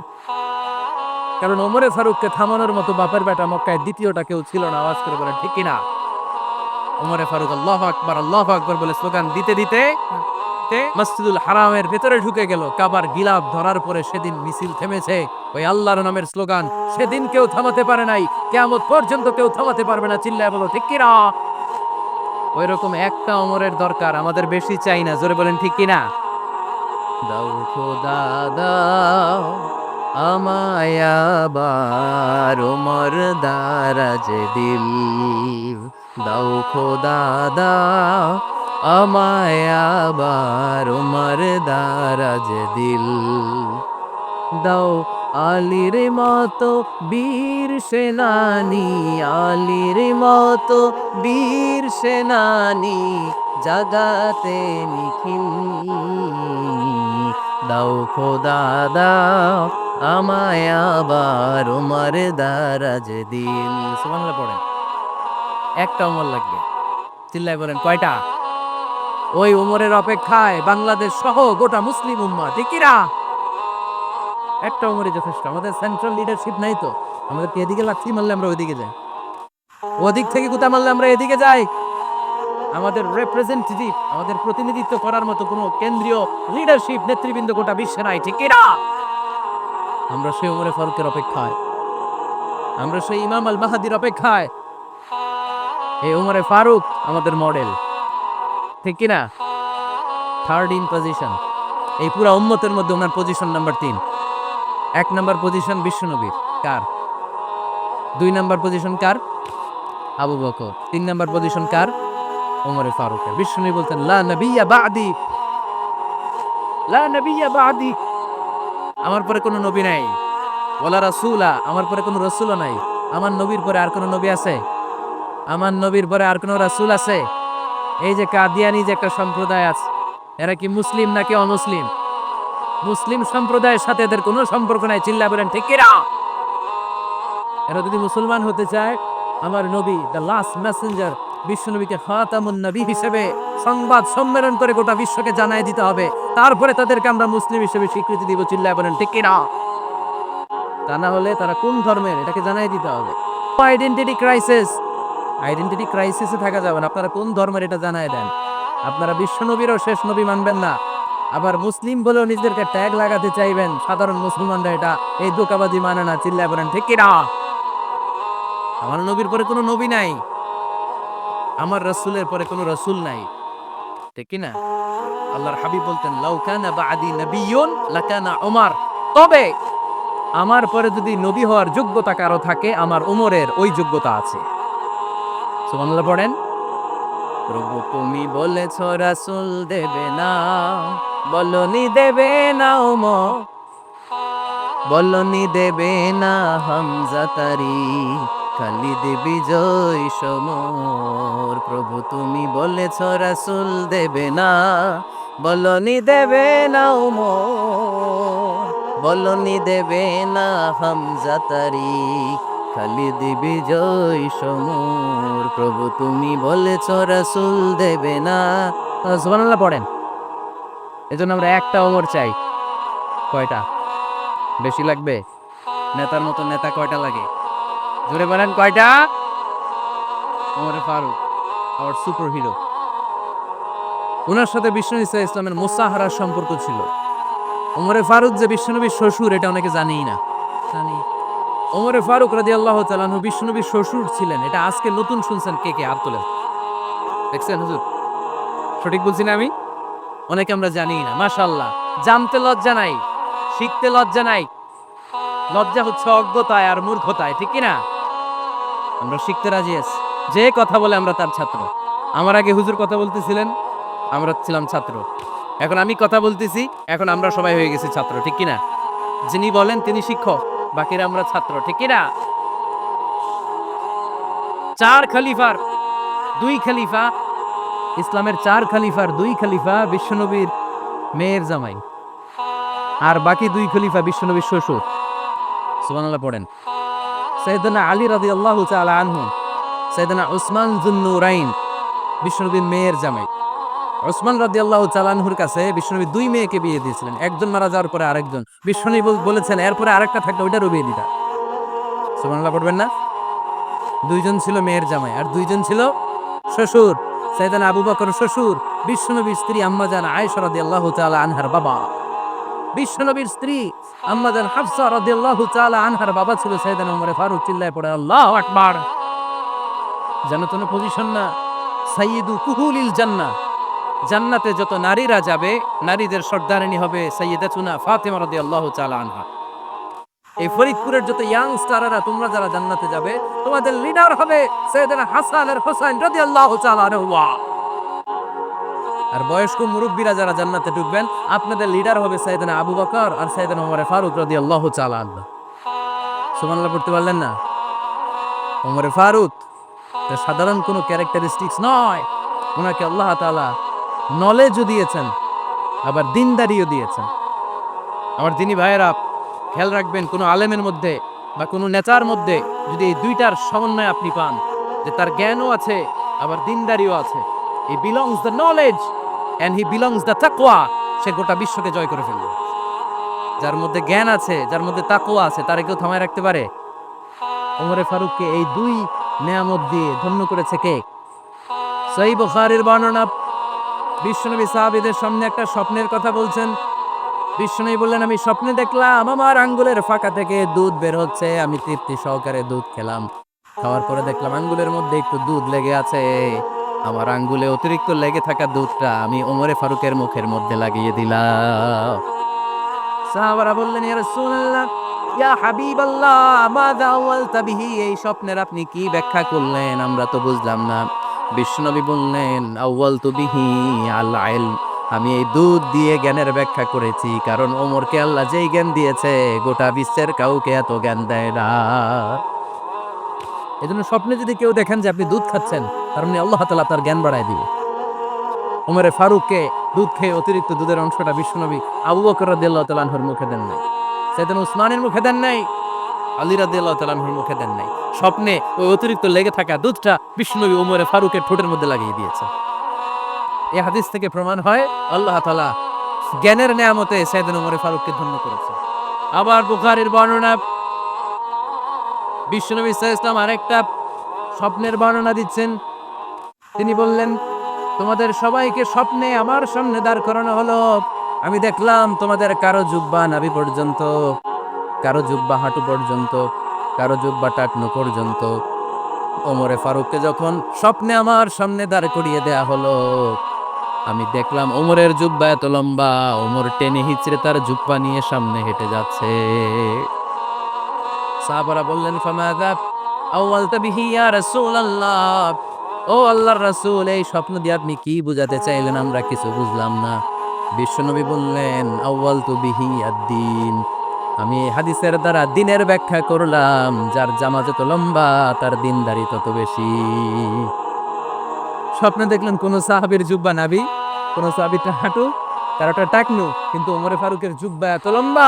কারণ ওমরে ফারুককে থামানোর মতো বাপের বেটা মক্কায় দ্বিতীয়টা কেউ ছিল না। আওয়াজ করে বলে ঠিক কিনা? ওমরে ফারুক আল্লাহু আকবার বলে স্লোগান দিতে দিতে মসজিদুল হারামের ভেতরে ঢুকে গেল। কাবার গিলাফ ধরার পরে সেদিন মিছিল থেমেছে। ওই আল্লাহর নামের স্লোগান সেদিন কেউ থামাতে পারে নাই, কিয়ামত পর্যন্ত কেউ থামাতে পারবে না। চিল্লায় বলো ঠিক কিনা? ওই রকম একটা ওমরের দরকার, আমাদের বেশি চাই না। জোরে বলেন ঠিক কিনা? দাও খোদা দাও আমায় আবার ওমর দারাজ দিল, দাও খোদা দাও আমায় আবার ওমর দারাজ দিল, দাও আলীর মতো বীর সেনানি, আলীর মতো বীর সেনানি জাগাতে নিখিল, দাও খোদা দাও আমায় আবার ওমর দারাজ দিল। সুবহানাল্লাহ পড়েন। একটা ওমর লাগবে। চিল্লায় বলেন কয়টা? ওই ওমরের অপেক্ষায় বাংলাদেশ সহ গোটা মুসলিম উম্মাহ। ঠিক কিনা? একটা ওমরই যথেষ্ট। আমাদের সেন্ট্রাল লিডারশিপ নাই তো, আমাদেরকে এদিকে লাথি মারলে আমরা ওইদিকে যাই, ওদিক থেকে গুতা মারলে আমরা এদিকে যাই। আমাদের রিপ্রেজেন্টেটিভ, আমাদের প্রতিনিধিত্ব করার মতো কোনো কেন্দ্রীয় লিডারশিপ নেতৃবৃন্দ গোটা বিশ্বে নাই। ঠিক কিনা? আমরা সেই ওমরে ফারুকের অপেক্ষায়, আমরা সেই ইমাম আল মাহাদির অপেক্ষায়। এই ওমরে ফারুক আমাদের মডেল। ঠিক কিনা? Third in position. এই পুরা উম্মতের মধ্যে ওনার পজিশন নাম্বার 3। 1 নাম্বার পজিশন বিশ্বনবীর। কার? 2 নাম্বার পজিশন কার? আবু বকর। 3 নাম্বার পজিশন কার? ওমরে ফারুকের। বিশ্বনবী বলতেন লা নবিয়্যা বা'দি, লা নবিয়্যা বা'দি, আমার পরে কোনো নবী নাই। ওয়ালা রাসূলা, আমার পরে কোনো রাসূলও নাই। আমার নবীর পরে আর কোনো নবী আছে? আমার নবীর পরে আর কোনো রাসূল আছে? এই যে কাদিয়ানি যে একটা সম্প্রদায় আছে, এরা কি মুসলিম নাকি অমুসলিম? মুসলিম সম্প্রদায়ের সাথে এদের কোনো সম্পর্ক নাই। চিল্লা বলেন ঠিক কিনা? এরা যদি মুসলমান হতে চায়, আমার নবী দ্য লাস্ট মেসেঞ্জার, বিশ্বনবীকে খাতামুন নবী হিসেবে সংবাদ সম্মেলন করে গোটা বিশ্বকে জানাই দিতে হবে, তারপরে তাদেরকে আমরা মুসলিম হিসেবে স্বীকৃতি দিব। চিল্লায় বলেন ঠিক কিনা? তা না হলে তারা কোন ধর্মের এটাকে জানাই দিতে হবে। আইডেন্টিটি ক্রাইসিসে থাকা যাবে না। আপনারা কোন ধর্মের এটা জানাই দেন। আপনারা বিশ্বনবীরও শেষ নবী মানবেন না, আবার মুসলিম বলেও নিজেদেরকে ট্যাগ লাগাতে চাইবেন। সাধারণ মুসলমানরা এটা এই ধোঁকাবাজি মানে না। চিল্লায় বলেন ঠিক কিনা? আমার নবীর পরে কোনো নবী নাই, আমার রাসূলের পরে কোনো রাসূল নাই, ঠিক কিনা? আল্লাহর হাবিব বলতেন লাউ কানা বাদি নাবিয়্যুন লাকানা উমর, তবে আমার পরে যদি নবী হওয়ার যোগ্যতা কারো থাকে, আমার উমরের ওই যোগ্যতা আছে। সুবহানাল্লাহ পড়েন। প্রভু তুমি বলেছ রাসূল দেবে না, বলনি দেবে না উমর, বলনি দেবে না হামজা তারি, খালিদ বিজয় সমর। প্রভু তুমি বলেছ রাসূল দেবে না, বলনি দেবে না উমর, বলনি দেবে না হামজা তারি, খালিদ বিজয় সমর। প্রভু তুমি বলেছ রাসূল দেবে না। সুবহানাল্লাহ পড়েন। এজন্য আমরা একটা ওমর চাই। কয়টা? বেশি লাগবে? নেতার মতো নেতা কয়টা লাগে? জোরে বলেন কয়টা? ওমরে ফারুক, আওয়ার সুপার হিরো। ওনার সাথে বিষ্ণু ইসা ইসলামের মুসাহারার সম্পর্ক ছিল। ওমরে ফারুক যে বিশ্বনবীর শ্বশুর, এটা অনেকে জানেই না। জানি ওমরে ফারুক রাদিয়াল্লাহু তাআলা আনহু বিশ্বনবীর শ্বশুর ছিলেন। এটা আজকে নতুন শুনছেন। কে কে হাত তোলেন? দেখছেন হুজুর? সঠিক বলছি না আমি? অনেকে আমরা জানি না। মাশাআল্লাহ, জানতে লজ্জা নাই, শিখতে লজ্জা নাই। লজ্জা হচ্ছে অজ্ঞতায় আর মূর্খতায়, ঠিক কি না? আমরা শিখতে রাজি আছি। যে কথা বলে আমরা তার ছাত্র। আমার আগে হুজুর কথা বলতেছিলেন, আমরা ছিলাম ছাত্র। এখন আমি কথা বলতেছি, এখন আমরা সবাই হয়ে গেছি ছাত্র, ঠিক কি না? যিনি বলেন তিনি শিক্ষক, বাকিরা আমরা ছাত্র, ঠিক কি না? চার খলিফার দুই খলিফা, ইসলামের চার খলিফার দুই খলিফা বিশ্বনবীর মেয়ের জামাই, আর বাকি দুই খলিফা বিশ্বনবীর শ্বশুর। সুবহানাল্লাহ পড়েন। সাইয়েদনা আলী রাদিয়াল্লাহু তাআলা আনহু, সাইয়েদনা উসমান যুন্নুরাইন বিশ্বনবীর মেয়ের জামাই। উসমান রাদিয়াল্লাহু তাআলা আনহুর কাছে বিশ্বনবী দুই মেয়েকে বিয়ে দিয়েছিলেন। একজন মারা যাওয়ার পরে আরেকজন। বিশ্বনবী বলেছেন এরপরে আরেকটা থাকলে ওইটারও বিয়ে দিতা। সুবহানাল্লাহ পড়বেন না? দুইজন ছিল মেয়ের জামাই আর দুইজন ছিল শ্বশুর। সাইয়েদনা আবু বকর শ্বশুর, বিশ্বনবীর স্ত্রী আম্মা জান আয়েশা রাদিয়াল্লাহু তাআলা আনহার বাবা। বিশ্বনবীর স্ত্রী আম্মা জান হাফসা রাদিয়াল্লাহু তাআলা আনহার বাবা ছিল সাইয়েদনা ওমর ফারুক। চিল্লায় পড়ে আল্লাহু আকবার। জান্নাতুল পজিশন না, সাইয়্যিদু কুহুলিল জান্নাহ। জান্নাতে যত নারীরা যাবে, নারীদের সর্দারিনী হবে সাইয়্যিদাতুনা ফাতেমা রাদিয়াল্লাহু তাআলা আনহা। এই ফরিদপুরের যত ইয়াংস্টাররা তোমরা যারা জান্নাতে যাবে, তোমাদের লিডার হবে সাইয়েদনা হাসান আর হুসাইন রাদিয়াল্লাহু তাআলা আনহুমা। আর বয়স্ক মুরব্বীরা যারা জান্নাতে ঢুকবেন, আপনাদের লিডার হবে সাইয়েদনা আবু বকর আর সাইয়েদনা ওমর ফারুক রাদিয়াল্লাহু তাআলা আনহু। সুবহানাল্লাহ পড়তে পারলেন না? ওমর ফারুক তার সাধারণ কোনো ক্যারেক্টারিস্টিক্স নয়। ওনাকে আল্লাহ তাআলা নলেজও দিয়েছেন, আবার দিনদারিও দিয়েছেন। আমার দিনী ভাইয়েরা খেয়াল রাখবেন, কোনো আলেমের মধ্যে বা কোনো নেতার মধ্যে যদি এই দুইটার সমন্বয় আপনি পান, যে তার জ্ঞানও আছে আবার দিনদারিও আছে, he belongs the knowledge and he belongs the তাকওয়া, সে গোটা বিশ্বকে জয় করে ফেলবে। যার মধ্যে জ্ঞান আছে, যার মধ্যে তাকওয়া আছে, তারে কেউ থামায় রাখতে পারে? ওমরে ফারুককে এই দুই নেয়ামত দিয়ে ধন্য করেছে কে? সহিহ বুখারীর বর্ণনা, বিশ্বনবী সাহাবীদের সামনে একটা স্বপ্নের কথা বলছেন। বিশ্বনবী বললেন, আমি স্বপ্নে দেখলাম আমার আঙ্গুলের ফাঁকা থেকে দুধ বের হচ্ছে। আমি তৃপ্তি সহকারে দুধ খেলাম। খাওয়ার পরে দেখলাম আঙ্গুলের মধ্যে একটু দুধ লেগে আছে। আমার আঙ্গুলে অতিরিক্ত লেগে থাকা দুধটা আমি ওমরে ফারুকের মুখের মধ্যে লাগিয়ে দিলাম। সাহাবারা বললেন, ইয়া রাসূলুল্লাহ, ইয়া হাবিবাল্লাহ, মাযা আওয়ালতা বিহি, এই স্বপ্নের আপনি কি ব্যাখ্যা করলেন? আমরা তো বুঝলাম না। বিশ্বনবী বললেন, আওয়ালতু বিহি আল ইলম, আমি এই দুধ দিয়ে জ্ঞানের ব্যাখ্যা করেছি, কারণ ওমরকে আল্লাহ যেই জ্ঞান দিয়েছে গোটা বিশ্বের কাউকে এত জ্ঞান দেয় না। এজন্য স্বপ্নে যদি কেউ দেখেন যে আপনি দুধ খাচ্ছেন, তার মানে আল্লাহ তাআলা তার জ্ঞান বাড়ায় দিবে। ওমরে ফারুককে দুধ খেয়ে অতিরিক্ত দুধের অংশটা বিশ্বনবী আবু বকর রাদিয়াল্লাহু তাআলা আনহুর মুখে দেন নাই, সাইয়েদনা উসমানের মুখে দেন নাই, আলী রাদিয়াল্লাহু তাআলা আনহুর মুখে দেন নাই। স্বপ্নে ওই অতিরিক্ত লেগে থাকা দুধটা বিশ্বনবী ওমরে ফারুকের ঠোঁটের মধ্যে লাগিয়ে দিয়েছে। এই হাদিস থেকে প্রমাণ হয় আল্লাহ তাআলা জ্ঞানের নেয়ামতে সাইয়েদনা ওমরে ফারুককে ধন্য করেছে। আবার বুখারীর বর্ণনা, বিশ্বনবী সাল্লাল্লাহু আলাইহি ওয়াসাল্লাম আরেকটা স্বপ্নের বর্ণনা দিচ্ছেন। তিনি বললেন, তোমাদের সবাইকে স্বপ্নে আমার সামনে দাঁড় করানো হলো। আমি দেখলাম তোমাদের কারো জুব্বা নাভি পর্যন্ত, কারো জুব্বা হাঁটু পর্যন্ত, কারো জুব্বা টাকনু পর্যন্ত। ওমরে ফারুককে যখন স্বপ্নে আমার সামনে দাঁড় করিয়ে দেয়া হলো, আমি দেখলাম ওমরের জুব্বা এত লম্বা, ওমর টেনে হিচড়ে তার জুব্বা নিয়ে সামনে হেঁটে যাচ্ছে। সাহাবারা বললেন, ফামাযা আউয়ালতা বিহি ইয়া রাসূলুল্লাহ, ও আল্লাহর রাসূল, এই স্বপ্ন দিয়ে আপনি কি বুঝাতে চাইলেন? আমরা কিছু বুঝলাম না। বিশ্বনবী বললেন, আউয়ালতু বিহি আদ-দীন, আমি এই হাদিসের দ্বারা দ্বীনের ব্যাখ্যা করলাম। যার জামা যত লম্বা তার দ্বীনদারি তত বেশি। স্বপ্নে দেখলেন কোন সাহাবীর জুব্বা নাভি, কোন সাহাবীর হাঁটু, কারোটা টাকনু, কিন্তু ওমরে ফারুকের জুব্বা এত লম্বা,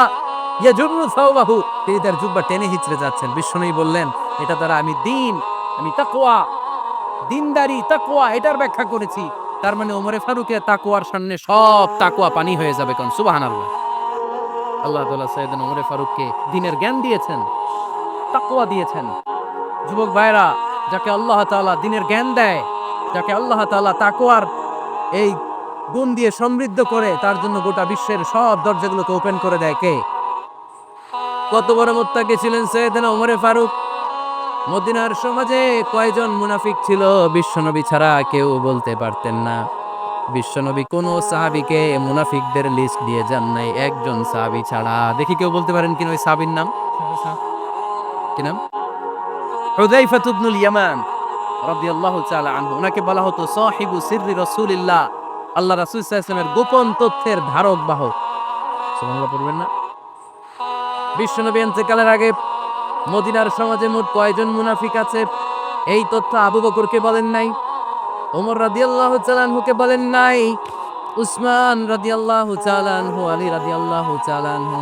ইয়াজুরু সাওবাহু, তিনি তার জুব্বা টেনে হিচড়ে যাচ্ছেন। বিশ্বনবী বললেন, এটা দ্বারা আমি দ্বীন, আমি তাকওয়া, দ্বীনদারি, তাকওয়া এটার ব্যাখ্যা করেছি। তার মানে ওমরে ফারুকের তাকওয়ার সামনে সব তাকওয়া পানি হয়ে যাবে। কোন সুবহানাল্লাহ। আল্লাহ তাআলা সাইয়েদনা ওমরে ফারুককে দ্বীনের জ্ঞান দিয়েছেন, তাকওয়া দিয়েছেন। যুবক ভাইরা, যাকে আল্লাহ তাআলা দ্বীনের জ্ঞান দেয়, যাকে আল্লাহ তাআলা তাকওয়ার এই গুণ দিয়ে সমৃদ্ধ করে, তার জন্য গোটা বিশ্বের সব দরজাগুলোকে ওপেন করে দেয় কে? কত বড় মুত্তাকি ছিলেন সাইয়েদনা ওমরে ফারুক। মদিনার সমাজে কয়জন মুনাফিক ছিল বিশ্বনবী ছাড়া কেউ বলতে পারতেন না। বিশ্বনবী কোন সাহাবীকে মুনাফিকদের লিস্ট দিয়ে যান নাই, একজন সাহাবী ছাড়া। দেখি কেউ বলতে পারেন কিনা ওই সাহাবীর নাম? কি নাম? হুযায়ফা ইবনুল ইয়ামান রাদিয়াল্লাহু তাআলা আনহু। ওনাকে বলা হতো সাহিবু সিররি রাসূলিল্লাহ, আল্লাহ রাসূল সাল্লাল্লাহু আলাইহি ওয়াসাল্লামের গোপন তথ্যের ধারক বাহক। সুবহানাল্লাহ পড়বেন না? বিশ্বনবী ইন্তেকালের আগে মদিনার সমাজে মোট কয়জন মুনাফিক আছে, এই তথ্য আবু বকরকে বলেন নাই, ওমর রাদিয়াল্লাহু তাআলা আনহুকে বলেন নাই, উসমান রাদিয়াল্লাহু তাআলা আনহু, আলী রাদিয়াল্লাহু তাআলা আনহু,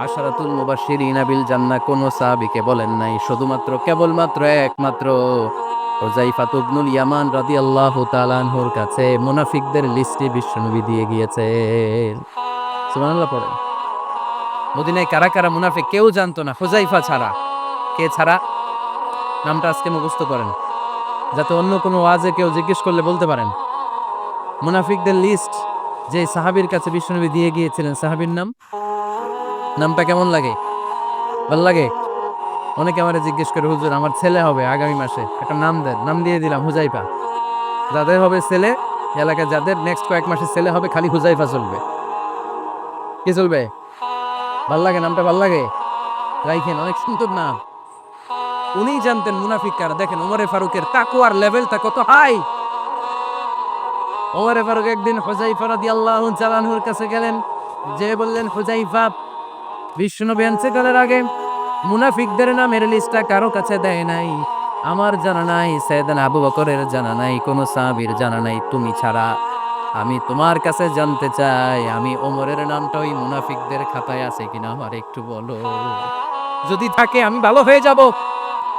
আশারাতুল মুবাশশিরিনা বিল জান্নাহ কোন সাহাবীকে বলেন নাই। শুধুমাত্র কেবলমাত্র একমাত্র হুযায়ফা ইবনুল ইয়ামান রাদিয়াল্লাহু তাআলা আনহুর কাছে মুনাফিকদের লিস্টে বিশ্বনবী দিয়ে গিয়েছেন। সুবহানাল্লাহ পড়েন। মদিনায় কারা কারা মুনাফিক কেউ জানতো না হুযায়ফা ছাড়া। কে ছাড়া? নামটা আজকে মুখস্থ করেন, যাতে অন্য কোনো ওয়াজে কেউ জিজ্ঞেস করলে বলতে পারেন। মুনাফিকদের লিস্ট যে সাহাবীর কাছে বিশ্বনবী দিয়ে গিয়েছিলেন, সাহাবীর নাম, নামটা কেমন লাগে? ভালো লাগে? অনেকে আমারে জিজ্ঞেস করে, হুজুর আমার ছেলে হবে আগামী মাসে, একটা নাম দেন। নাম দিয়ে দিলাম হুযায়ফা। যাদের হবে ছেলে, এলাকায় যাদের নেক্সট কয়েক মাসে ছেলে হবে, খালি হুযায়ফা চলবে। কি চলবে? ভাল লাগে? নামটা ভাল লাগে? রাইখেন, অনেক সুন্দর নাম। উনি জানতেন মুনাফিক কারা। দেখেন ওমরে ফারুকের তাকওয়ার লেভেলটা কত হাই। ওমরে ফারুক একদিন হুযায়ফা রাদিয়াল্লাহু তাআলা আনহুর কাছে গেলেন, যে বললেন, হুযায়ফা, বিশ্বনবী ইন্তেকালের আগে মুনাফিকদের নামের লিস্টটা কারো কাছে দেয় নাই, আমার জানা নাই, সাইয়েদনা আবু বকরের জানা নাই, কোন সাহাবীর জানা নাই, তুমি ছাড়া। আমি তোমার কাছে জানতে চাই, আমি ওমরের নামটা ওই মুনাফিকদের খাতায় আছে কিনা আমার একটু বলো। যদি থাকে আমি ভালো হয়ে যাব।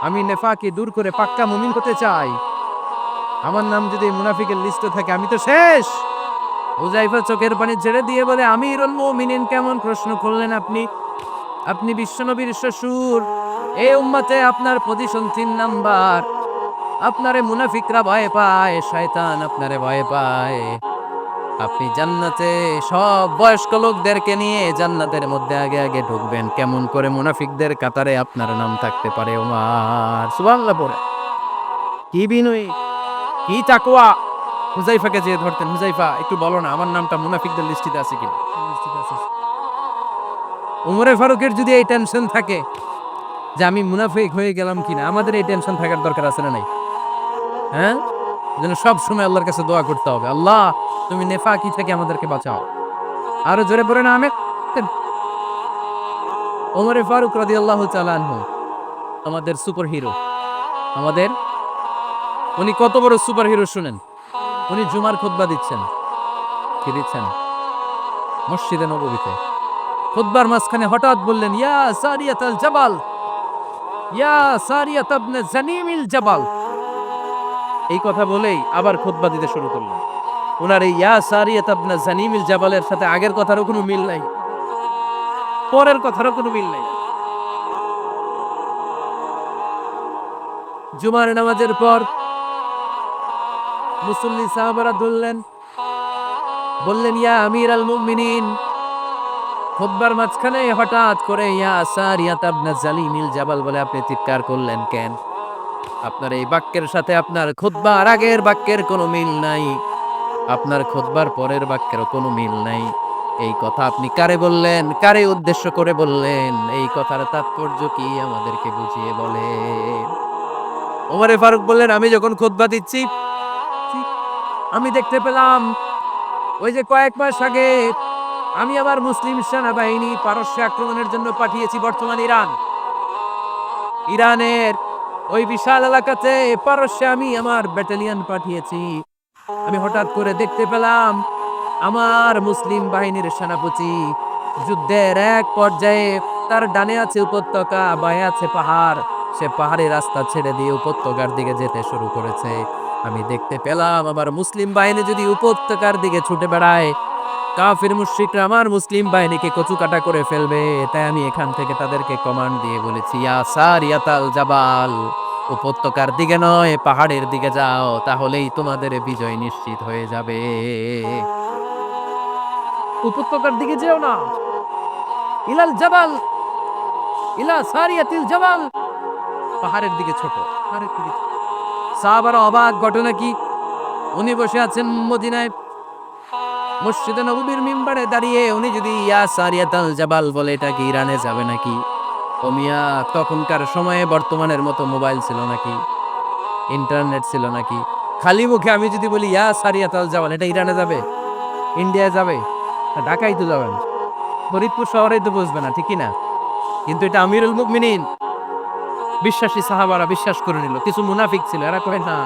আমি নেফাকি দূর করে পাক্কা মুমিন হতে চাই। আমার নাম যদি মুনাফিকের লিস্টে থাকে আমি তো শেষ। হুযায়ফা চোখের পানি ছেড়ে দিয়ে বলে, আমিরুল মুমিনিন, কেমন প্রশ্ন করলেন আপনি? আপনি বিশ্বনবীর শ্বশুর, এই উম্মতে আপনার পজিশন 3 নাম্বার। আপনারে মুনাফিকরা ভয় পায়, শয়তান আপনারে ভয় পায়। আপনি জান্নাতে সব বয়স্ক লোকদেরকে নিয়ে জান্নাতের মধ্যে আগে আগে ঢুকবেন, কেমন করে মুনাফিকদের কাতারে আপনার নাম থাকতে পারে ওমর? সুবহানাল্লাহ পড়ে। কি বিনয়ী, কি তাকওয়া। হুযায়ফাকে যে ধরতেন, হুযায়ফা একটু বলো না আমার নামটা মুনাফিকদের লিস্টিতে আছে কিনা। ওমরে ফারুকের যদি এই টেনশন থাকে যে আমি মুনাফিক হয়ে গেলাম কিনা, আমাদের এই টেনশন থাকার দরকার আছে না নাই? হ্যাঁ, যেন সব সময় আল্লাহর কাছে দোয়া করতে হবে, আল্লাহ তুমি নেফাকি থেকে আমাদেরকে বাঁচাও। আরো জোরে পড়ে না আমিন। ওমরে ফারুক রাদিয়াল্লাহু তাআলা আনহু আমাদের সুপার হিরো। আমাদের উনি কত বড় সুপার হিরো শুনেন। উনি জুমার খুতবা দিচ্ছেন। কি দিচ্ছেন? মসজিদে নববীতে খুতবার মাঝখানে হঠাৎ বললেন, ইয়া সারিয়াতাল জাবাল, ইয়া সারিয়াত ইবনে জানিমিল জাবাল, এই কথা বলেই আবার খুতবা দিতে শুরু করলেন। ওনার এই ইয়া সারিয়াত ইবনে জানিমিল জাবালের সাথে আগের কথারও কোনো মিল নাই, পরের কথারও কোনো মিল নাই। জুমার নামাজের পর মুসল্লি সাহাবারা ধরলেন, বললেন ইয়া আমির আল মুমিনিন, খুতবার মাঝখানে হঠাৎ করে ইয়া সারিয়াত ইবনে জালিমিল জাবাল বলে আপনি চিৎকার করলেন কেন? আপনার এই বাক্যের সাথে আপনার খুতবার আগের বাক্যের কোনো মিল নাই, আপনার খুতবার পরের বাক্যেরও কোনো মিল নাই। এই কথা আপনি কারে বললেন, কারে উদ্দেশ্য করে বললেন? এই কথার তাৎপর্য কি আমাদেরকে বুঝিয়ে বলেন। ওমরে ফারুক বললেন, আমি যখন খুতবা দিচ্ছি আমি দেখতে পেলাম ওই যে কয়েক মাস আগে আমি আমার মুসলিম সেনাবাহিনী পারস্যে আক্রমণের জন্য পাঠিয়েছি, বর্তমান ইরানের ওই বিশাল এলাকাতে পারস্যে আমি আমার ব্যাটালিয়ন পাঠিয়েছি। আমি হঠাৎ করে দেখতে পেলাম আমার মুসলিম বাহিনীর সেনাপতি যুদ্ধের এক পর্যায়ে তার ডানে আছে উপত্যকা, বাঁয়ে আছে পাহাড়, সে পাহাড়ি রাস্তা ছেড়ে দিয়ে উপত্যকার দিকে যেতে শুরু করেছে। আমি দেখতে পেলাম আমার মুসলিম বাহিনী যদি উপত্যকার দিকে ছুটে বেড়ায়, কাফির মুশরিকরা আমার মুসলিম বাহিনীকে কচুকাটা করে ফেলবে। তাই আমি এখান থেকে তাদেরকে কমান্ড দিয়ে বলেছি, ইয়া সারিয়াতাল জাবাল, উপত্যকার দিকে নয় পাহাড়ের দিকে যাও, তাহলেই তোমাদের বিজয় নিশ্চিত হয়ে যাবে। উপত্যকার দিকে যেও না, ইলাল জাবাল, ইলা সারিয়াতিল জাবাল, পাহাড়ের দিকে ছোট, পাহাড়ের দিকে ছোট। সাহাবারা অবাক, ঘটনা কি? উনি বসে আছেন মদিনায় মসজিদে নববীর মিম্বারে দাঁড়িয়ে, উনি যদি ইয়া সারিয়াতাল জাবাল বলে, এটা কি ইরানে যাবে নাকি? ও মিয়া, তখনকার সময়ে বর্তমানের মতো মোবাইল ছিল নাকি, ইন্টারনেট ছিল নাকি? খালি মুখে আমি যদি বলি ইয়া সারিয়াতাল জাবাল, এটা ইরানে যাবে, ইন্ডিয়া যাবে, ঢাকায় তো যাবে না, ফরিদপুর শহরে তো বুঝবে না, ঠিক না? কিন্তু এটা আমিরুল মুমিনিন, বিশ্বাসী সাহাবারা বিশ্বাস করে নিল। কিছু মুনাফিক ছিল, এরা কয় না,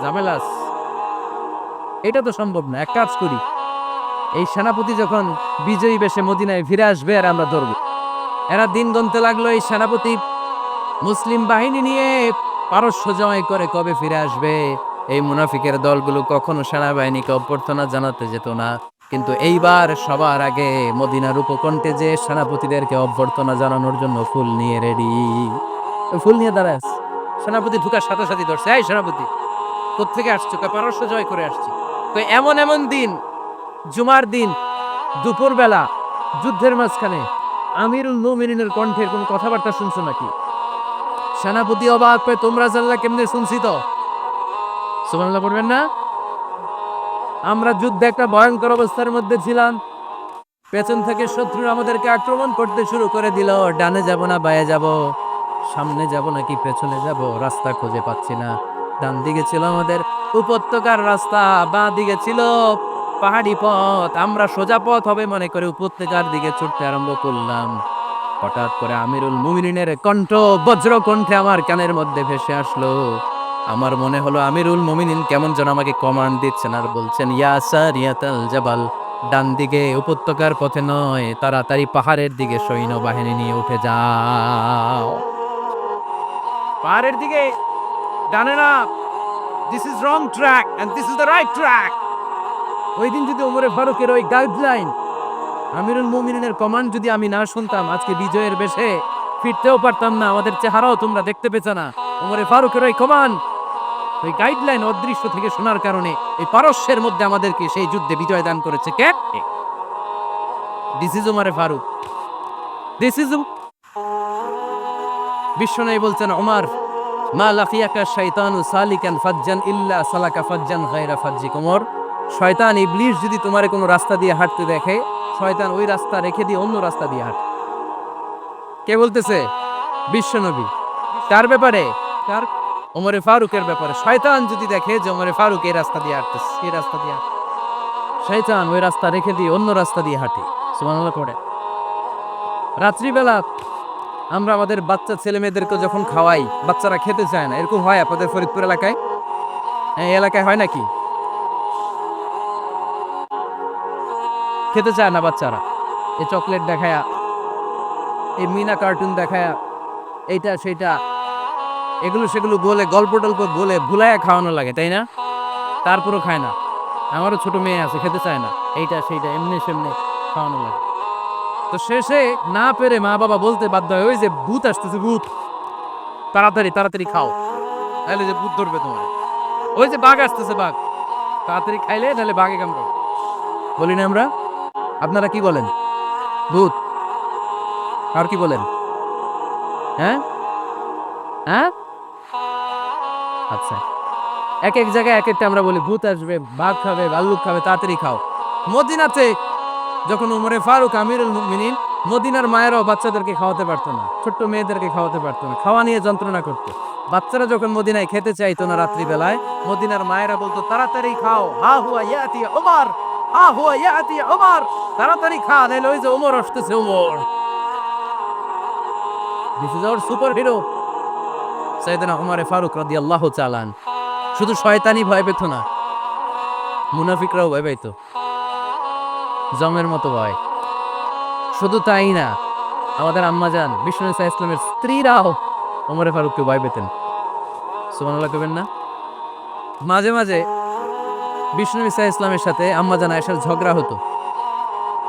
ঝামেলাস, এটা তো সম্ভব না, এক কাজ করি, এই সেনাপতি যখন বিজয়ী বেশে মদিনায় ফিরে আসবে আর আমরা ধরবো। এরা দিন গুনতে লাগলো, এই সেনাপতি মুসলিম বাহিনী নিয়ে পারস্য জয় করে কবে ফিরে আসবে। এই মুনাফিকের দলগুলো কখনো সেনাবাহিনীকে অভ্যর্থনা জানাতে যেত না, কিন্তু এইবার সবার আগে মদিনার উপকণ্ঠে যে সেনাপতিদেরকে অভ্যর্থনা জানানোর জন্য ফুল নিয়ে রেডি, ফুল নিয়ে দাঁড়ায় আছে। সেনাপতি ঢুকার সাথে সাথে ধরছে, এই সেনাপতি কোত্থেকে আসছো? কয়, পারস্য জয় করে আসছি। তো এমন এমন দিন, জুমার দিন দুপুর বেলা যুদ্ধের মাঝখানে আমিরুল মুমিনিনের কণ্ঠের কোন কথাবার্তা শুনছো নাকি? সেনাপতি অবাক পেয়ে, তোমরা জানলা কেমনে? শুনছি তো, সুবহানাল্লাহ পড়বেন না? আমরা যুদ্ধে একটা ভয়ঙ্কর অবস্থার মধ্যে ছিলাম, পেছন থেকে শত্রু আমাদেরকে আক্রমণ করতে শুরু করে দিল। ডানে যাব না বায়ে যাব, সামনে যাব নাকি পেছনে যাব, রাস্তা খুঁজে পাচ্ছি না। ডান দিকে ছিল আমাদের উপত্যকার রাস্তা, বাঁ দিকে ছিল পাহাড়ি পথ। আমরা সোজা পথ হবে মনে করে উপত্যকার দিকে ছুটতে আরম্ভ করলাম। হঠাৎ করে আমিরুল মুমিনিনের কণ্ঠ বজ্র কণ্ঠে আমার কানের মধ্যে ভেসে আসলো। আমার মনে হলো আমিরুল মুমিনিন কেমন যেন আমাকে কমান্ড দিচ্ছেন আর বলছেন, ইয়া সারিয়াতাল জাবাল, ডান দিকে উপত্যকার পথে নয়, তাড়াতাড়ি পাহাড়ের দিকে সৈন্যবাহিনী নিয়ে উঠে যাও। পাহাড়ের দিকে, ডানে না, this is wrong track and this is the right track. ওই দিন যদি ওমরে ফারুকের ওই গাইডলাইন, আমিরুল মুমিনিনের কমান্ড যদি আমি না শুনতাম, আজকে বিজয়ের বেশে ফিরতেও পারতাম না, আমাদের চেহারাও তোমরা দেখতে পেছো না। ওমরে ফারুকের ওই কমান্ড, ওই গাইডলাইন অদৃশ্য থেকে শোনার কারণে এই পারস্যের মধ্যে আমাদেরকে সেই যুদ্ধে বিজয় দান করেছে কে? দিস ইজ ওমরে ফারুক, দিস ইজ। বিশ্বনবী বলছেন, ওমর, মা লাকিয়াকা শাইতানু সালিকান ফাজ্জান ইল্লা সালাকা ফাজ্জান গায়রা ফাজ্জিক। ওমর, শয়তান ইবলিস যদি তোমারে কোনো রাস্তা দিয়ে হাঁটতে দেখে, শয়তান ওই রাস্তা রেখে দিয়ে অন্য রাস্তা দিয়ে হাঁটে। কে বলতেছে? বিশ্বনবী। কার ব্যাপারে? কার? ওমরে ফারুকের ব্যাপারে। শয়তান যদি দেখে যে ওমরে ফারুক এই রাস্তা দিয়ে হাঁটতেছে, এই রাস্তা দিয়ে হাঁটে, শয়তান ওই রাস্তা রেখে দিয়ে অন্য রাস্তা দিয়ে হাঁটে। সুবহানাল্লাহ পড়ে। রাত্রিবেলা আমরা আমাদের বাচ্চা ছেলে মেয়েদেরকে যখন খাওয়াই, বাচ্চারা খেতে চায় না, এরকম হয় আপনাদের ফরিদপুর এলাকায়? এই এলাকায় হয় নাকি? খেতে চায় না বাচ্চারা, এই চকলেট দেখায়া, এই মিনা কার্টুন দেখায়া, এইটা সেটা এগুলো সেগুলো বলে গল্প টল্প বলে ভুলায় খাওয়ানো লাগে, তাই না? তারপরও খায় না। আমারও ছোট মেয়ে আছে, খেতে চায় না, এইটা সেইটা এমনি সেমনি খাওয়ানো লাগে। তো শেষে না পেরে মা বাবা বলতে বাধ্য হয়, ওই যে ভূত আসতেছে, ভূত, তাড়াতাড়ি তাড়াতাড়ি খাও, তাহলে যে ভূত ধরবে তোমার। ওই যে বাঘ আসতেছে, বাঘ, তাড়াতাড়ি খাইলে তাহলে বাঘে কামড়াবে। বলি না আমরা? আপনারা কি বলেন? ভূত। আর কি বলেন? হ্যাঁ হ্যাঁ, আচ্ছা। এক এক জায়গায় এক একটা আমরা বলি, ভূত আসবে, বাঘ খাবে, ভাল্লুক খাবে, তাড়াতাড়ি খাও। মদিনাতে যখন উমরে ফারুক আমিরুল মুমিনিন, মদিনার মায়েরাও বাচ্চাদেরকে খাওয়াতে পারতো না, ছোট্ট মেয়েদেরকে খাওয়াতে পারতো না, খাওয়া নিয়ে যন্ত্রণা করতো। বাচ্চারা যখন মদিনায় খেতে চাইতো না রাত্রি বেলায়, মদিনার মায়েরা বলতো তাড়াতাড়ি খাও, হা হুয়া ইয়াতি ওমর, হা হুয়া ইয়াতি ওমর, তাড়াতাড়ি খা, নাইলে ওই যে ওমর আসতেছে, Omar. This is our super hero সাইয়েদনা উমরে ফারুক রাদিয়াল্লাহু তাআলা আনহু। শুধু শয়তানি ভয় পেত না, মুনাফিকরাও ভয় পাইতো, জমের মতো ভয়। শুধু তাই না, আমাদের আম্মাজান বিষ্ণু ইসা ইসলামের স্ত্রীরাও ওমরে ফারুককে ভয় পেতেন। সুবহানাল্লাহ কইবেন না? মাঝে মাঝে বিষ্ণু ইসা ইসলামের সাথে আম্মাজান আয়েশার ঝগড়া হতো,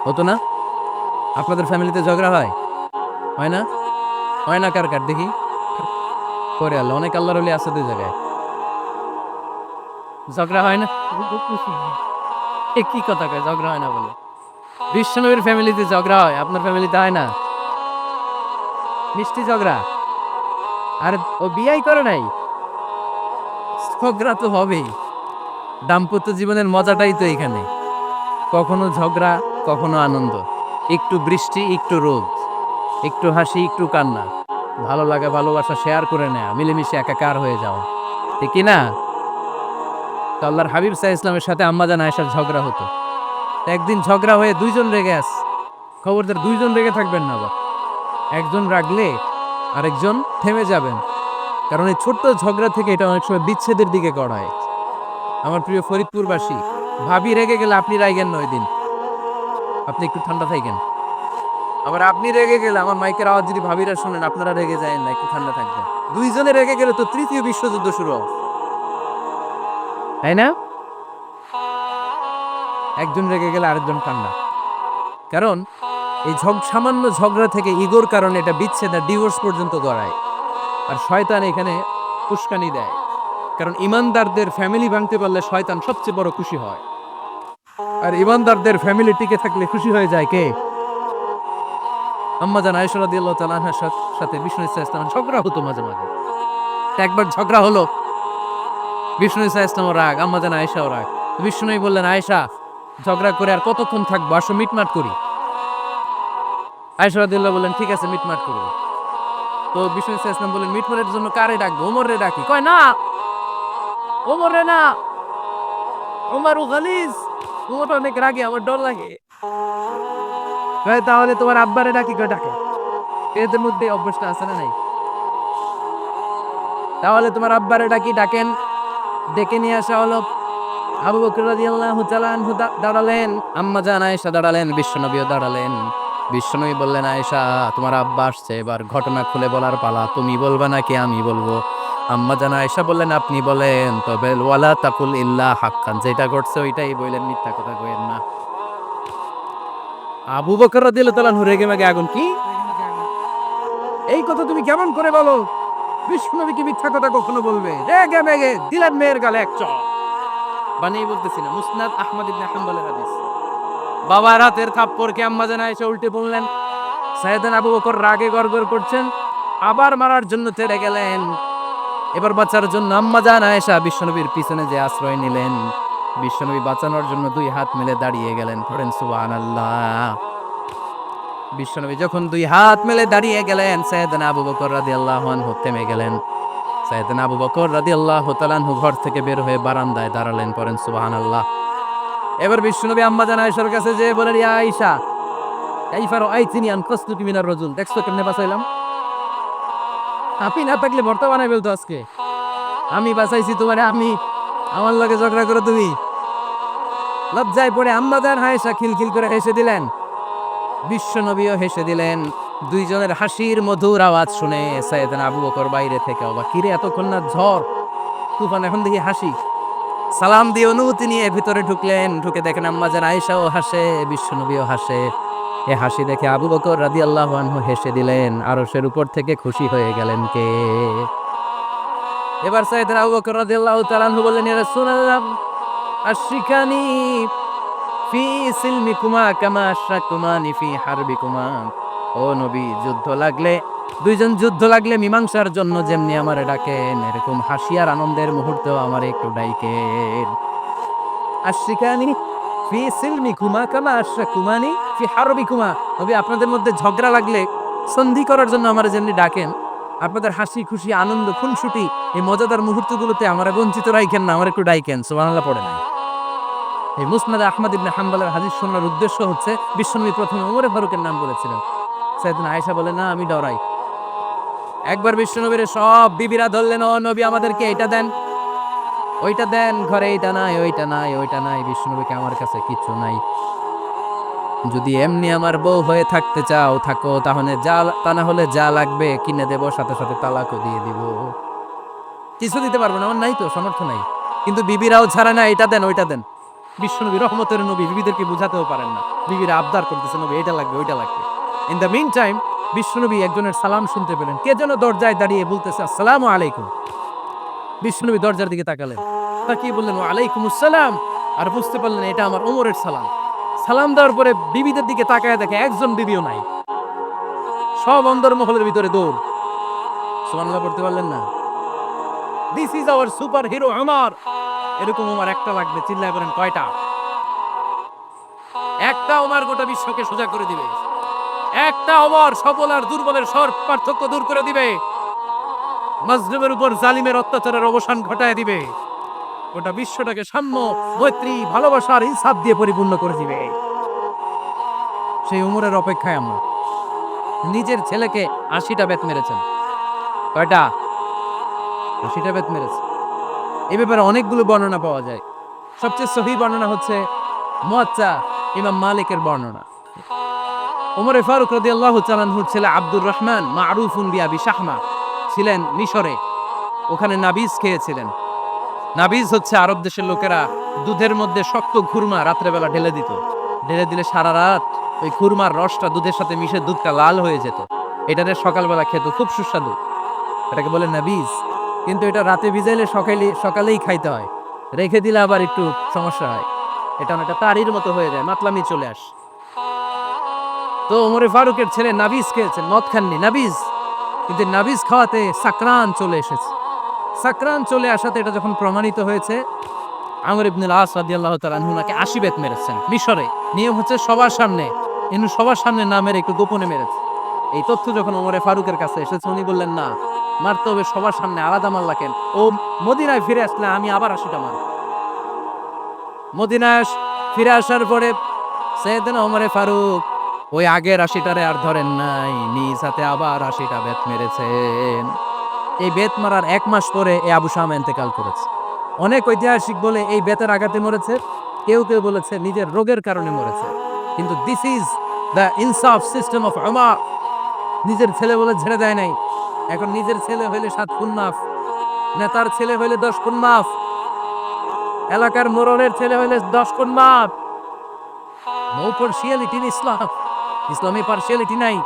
হতো না? আপনাদের ফ্যামিলিতে ঝগড়া হয়? হয় না? হয় না কার কার দেখি? করে আল্লাহ, অনেক আল্লাহর ওলি আছে দুই জায়গায়। ঝগড়া হয় না? এ কি কথা কয়, ঝগড়া হয় না বলে? বিষ্ণুনবীর ফ্যামিলিতে ঝগড়া হয়, আপনার ফ্যামিলিতে হয় না? মিষ্টি ঝগড়া। আর ও বিয়াই করে নাই, ঝগড়া তো হবেই। দাম্পত্য জীবনের মজাটাই তো এখানে, কখনো ঝগড়া, কখনো আনন্দ, একটু বৃষ্টি, একটু রোদ, একটু হাসি, একটু কান্না, ভালো লাগা ভালোবাসা শেয়ার করে নেয়া, মিলেমিশে একাকার হয়ে যাওয়া, ঠিক কি না? তো আল্লাহর হাবিব সাল্লাল্লাহু আলাইহি ইসলামের সাথে আম্মাজান আয়েশার ঝগড়া হতো। তো একদিন ঝগড়া হয়ে দুইজন রেগে আছে। খবরদার দুইজন রেগে থাকবেন না, আবার একজন রাগলে আরেকজন থেমে যাবেন, কারণ এই ছোট্ট ঝগড়া থেকে এটা অনেক সময় বিচ্ছেদের দিকে গড়ায়। আমার প্রিয় ফরিদপুরবাসী, ভাবি রেগে গেলে আপনি রাইগেন না, ওই দিন আপনি একটু ঠান্ডা থাকেন। আবার আপনি রেগে গেলে, আমার মাইকের আওয়াজ যদি ভাবিরা শুনেন, আপনারা রেগে যায় না, একটু ঠান্ডা থাকবেন। দুইজনে রেগে গেলে তো তৃতীয় বিশ্বযুদ্ধ শুরু হবে, তাই না? একজন রেগে গেলে আরেকজন ঠান্ডা, কারণ এই সামান্য ঝগড়া থেকে ইগোর কারণে এটা বিচ্ছেদ আর ডিভোর্স পর্যন্ত গড়ায়। আর শয়তান এখানে উস্কানি দেয়, কারণ ইমানদারদের ফ্যামিলি ভাঙতে পারলে শয়তান সবচেয়ে বড় খুশি হয়। আর ইমানদারদের ফ্যামিলি টিকে থাকলে খুশি হয়ে যায় কে? আম্মাজান আয়েশা রাদিয়াল্লাহু তাআলা আনহার সাথে বিষ্ণু ইসা ইসলামের ঝগড়া হতো মাঝে মাঝে। একবার ঝগড়া হলো, বিষ্ণু ইসা ইসলামও রাগ, আম্মাজান আয়েশাও রাগ। বিষ্ণুই বললেন, আয়েশা, ঝগড়া করে আর কতক্ষণ থাকবো, আসো মিটমাট করি। আয়েশা রাদিয়াল্লাহু বললেন, ঠিক আছে, মিটমাট করবো। তো বিষ্ণু ইসা ইসলাম বললেন, মিটমাটের জন্য কারে ডাকবো? ওমরে ডাকি। কয় না, ওমরে না, ওমর গালিজ, ওমর অনেক রাগে, আমার ডর লাগে। কয় তাহলে তোমার আব্বারে ডাকি। কয় ডাকে। এদের মধ্যে অভ্যাসটা আছে না নাই? তাহলে তোমার আব্বারে ডাকি, ডাকেন। ডেকে নিয়ে আসা হলো। আবু বকর রাদিয়াল্লাহু তাআলা আনহু দাঁড়ালেন, আম্মাজান আয়েশা দাঁড়ালেন, বিশ্বনবীও দাঁড়ালেন। বিশ্বনবী বললেন, আয়েশা, তোমার আব্বা আসছে, এবার ঘটনা খুলে বলার পালা, তুমি বলবা নাকি আমি বলবো? আম্মাজান আয়েশা বললেন, আপনি বলেন, তবে ওয়ালা তাকুল ইল্লা হাক্কান, যেটা ঘটছে ওইটাই বললেন, মিথ্যা কথা কইেন না। আবু বকর রাদিয়াল্লাহু তাআলা আনহু রেগে মেগে আগুন। কি এই কথা তুমি কেমন করে বলো? বিশ্বনবী কি মিথ্যা কথা কখনো বলবে? রেগে মেগে দিলেন মেয়ের গালে এক চড়। বানিয়ে বলতেছি না, মুসনাদ আহমদ ইবনে হাম্বলের হাদিস। বাবার হাতের থাপ্পড়কে আম্মাজান আয়েশা উল্টে বললেন। সাইয়েদনা আবু বকর রাগে গড়গড় করছেন, আবার মারার জন্য তেড়ে গেলেন। এবার বাঁচার জন্য আম্মাজান আয়েশা বিশ্বনবীর পিছনে যে আশ্রয় নিলেন, বিশ্বনবী বাঁচানোর জন্য দুই হাত মেলে দাঁড়িয়ে গেলেন। পড়েন সুবহানাল্লাহ। বিশ্বনবী যখন দুই হাত মেলে দাঁড়িয়ে গেলেন, সাইয়েদনা আবু বকর রাদিয়াল্লাহু আনহু থেমে গেলেন। সাইয়েদনা আবু বকর রাদিয়াল্লাহু তাআলা আনহু ঘর থেকে বের হয়ে বারান্দায় দাঁড়ালেন। পড়েন সুবহানাল্লাহ। এবার বিশ্বনবী আম্মাজান আয়েশার কাছে যেয়ে বলেন, ইয়া আয়েশা, কাইফা রাআইতিনি আনকাসতুকি মিনার রাজুল, দেখছো কেমনে বাঁচাইলাম? আপনি না থাকলে ভর্তা বানাই ফেলতো আজকে। আমি বাঁচাইছি তোমারে, আমি, আমার লগে ঝগড়া করো তুমি। লজ্জায় পড়ে আম্মাজান আয়েশা খিলখিল করে হেসে দিলেন। বিশ্বনবীও হেসে দিলেন। দুইজনের হাসির মধুর আওয়াজ শুনে সাইয়েদনা আবু বকর বাইরে থেকে অবাক, কিরে এতক্ষণ না ঝড় তুফান, এখন দেখি হাসি। সালাম দিয়ে অনুমতি নিয়ে ভিতরে ঢুকলেন, ঢুকে দেখেন আম্মা জান আয়েশাও হাসে, বিশ্বনবীও হাসে। এ হাসি দেখে আবু বকর রাদিয়াল্লাহু আনহু হেসে দিলেন, আরশের উপর থেকে খুশি হয়ে গেলেন কে? এবার সাইয়েদনা আবু বকর রাদিয়াল্লাহু তাআলা আনহু বললেন, ইয়া রাসূলুল্লাহ আশরিকানি ফি সিলমিকুমা কামা আশরাকুমানি ফি হারবিকুমা। ও নবী, দুইজন যুদ্ধ লাগলে মীমাংসার জন্য যেমনি আমারে ডাকেন, এরকম হাসি আর আনন্দের মুহূর্তেও আমারে একটু ডাইকেন। আশরিকানি ফি সিলমিকুমা কামা আশরাকুমানি ফি হারবিকুমা। নবী, আপনাদের মধ্যে ঝগড়া লাগলে সন্ধি করার জন্য আমারে যেমনি ডাকেন, আপনাদের হাসি খুশি আনন্দ খুনসুটি এই মজাদার মুহূর্তগুলোতে আমারে বঞ্চিত রাখেন না, আমার একটু ডাইকেন। সুবহানাল্লাহ পড়ে না। এই মুসনাদ আহমদ ইবনে হাম্বলের হাদিস শোনার উদ্দেশ্য হচ্ছে, বিশ্বনবী প্রথমে ওমরে ফারুকের নাম বলেছিলেন। সাইয়েদনা আয়েশা বলে, না আমি ডরাই। একবার বিশ্বনবীর সব বিবিরা ধরলেন, ও নবী আমাদেরকে এটা দেন ওইটা দেন, ঘরে এইটা নাই ওইটা নাই ওইটা নাই। বিশ্বনবীকে, আমার কাছে কিছু নাই, যদি এমনি আমার বউ হয়ে থাকতে চাও থাকো, তাহলে তা না হলে যা লাগবে কিনে দেব, সাথে সাথে তালাকও দিয়ে দিব। কিছু দিতে পারবো না, আমার নাই তো, সামর্থ্য নাই। কিন্তু বিবিরাও ছাড়ে না, এটা দেন ওইটা দেন। বিশ্বনবী রহমতের নবী, বিবিদেরকে বুঝাতেও পারেন না, বিবিরা আবদার করতেছে নবী এটা লাগবে ওইটা লাগবে। ইন দ্য মিন টাইম বিশ্বনবী একজনের সালাম শুনতে পেলেন, কে যেন দরজায় দাঁড়িয়ে বলতেছে আসসালামু আলাইকুম। বিশ্বনবী দরজার দিকে তাকালেন, তাকিয়ে বললেন ওয়ালাইকুম আসসালাম, আর বুঝতে পারলেন এটা আমার ওমরের সালাম। সালাম দেওয়ার পরে বিবিদের দিকে তাকায় দেখে একজন বিবিও নাই, সব অন্দরমহলের ভিতরে দৌড়। সুবহানাল্লাহ পড়তে পারলেন না? This is our super hero Omar. এরকম ওমর একটা লাগবে, চিল্লায় বলেন কয়টা? একটা ওমর গোটা বিশ্বকে সোজা করে দিবে। একটা ওমর সবল আর দুর্বলের পার্থক্য দূর করে দিবে, মাজলুমের উপর জালিমের অত্যাচারের অবসান ঘটায় দিবে, গোটা বিশ্বটাকে সাম্য, মৈত্রী, ভালোবাসার ইনসাফ দিয়ে পরিপূর্ণ করে দিবে। সেই ওমরের অপেক্ষায় আমরা। নিজের ছেলেকে ৮০টা বেত মেরেছেন। কয়টা? ৮০টা বেত মেরেছে। এই ব্যাপারে অনেকগুলো বর্ণনা পাওয়া যায়। সবচেয়ে সহিহ বর্ণনা হচ্ছে মুয়াত্তা ইমাম মালিকের বর্ণনা। ওমর ফারুক রাদিয়াল্লাহু তাআলা আনহুর ছেলে আব্দুর রহমান মারুফুন বিআবি শাহমা ছিলেন মিশরে, ওখানে নাবিজ খেয়েছিলেন। নাবিজ হচ্ছে আরব দেশের লোকেরা দুধের মধ্যে শক্ত খুরমা রাত্রেবেলা ঢেলে দিত, ঢেলে দিলে সারা রাত ওই খুরমার রসটা দুধের সাথে মিশে দুধটা লাল হয়ে যেত। এটাতে সকালবেলা খেত, খুব সুস্বাদু, এটাকে বলে নাবিজ। কিন্তু এটা রাতে ভিজাইলে সকালেই খাইতে হয়, রেখে দিলে আবার একটু সমস্যা হয়, এটা অনেকটা তারির মতো হয়ে যায়, মাতলামি চলে আস। তো ওমরে ফারুকের ছেলে নাবিজ খেয়েছেন, মদ খাননি, নাবিজ। কিন্তু নাবিজ খাওয়াতে সাকরান চলে এসেছে। সাকরান চলে আসাতে এটা যখন প্রমাণিত হয়েছে, আমর ইবনুল আস রাদিয়াল্লাহু তাআলা আনহু নাকি ৮০ বেত মেরেছেন মিশরে। নিয়ম হচ্ছে সবার সামনে, ইনি সবার সামনে না মেরে একটু গোপনে মেরেছে। এই তথ্য যখন ওমরে ফারুকের কাছে এসেছে, উনি বললেন না, মারতে হবে সবার সামনে, আলাদা মারলা কেন? ও মদিনায় ফিরে আসলে আমি আবার ৮০টা মারব। মদিনায় ফিরে আসার পরে সাইয়েদনা ওমরে ফারুক ওই আগের ৮০টারে আর ধরেন নাই, নিজ হাতে আবার ৮০টা বেত মেরেছেন। এই বেত মারার ১ মাস পরে এই আবু শামা ইন্তেকাল করেছে। অনেক ঐতিহাসিক বলে এই বেতের আঘাতে মরেছে, কেউ কেউ বলেছে নিজের রোগের কারণে মরেছে। কিন্তু দিস ইজ দ্য ইনসাফ সিস্টেম অফ ওমর। নিজের ছেলে বলে ছেড়ে দেয় নাই। এখন নিজের ছেলে হইলে ৭ খুন মাফ, নেতার ছেলে হইলে ১০ খুন মাফ, এলাকার মোড়লের ছেলে হইলে ১০ খুন মাফ। নো পার্সিয়ালিটি ইন ইসলাম। ইসলামে পার্সিয়ালিটি নাই।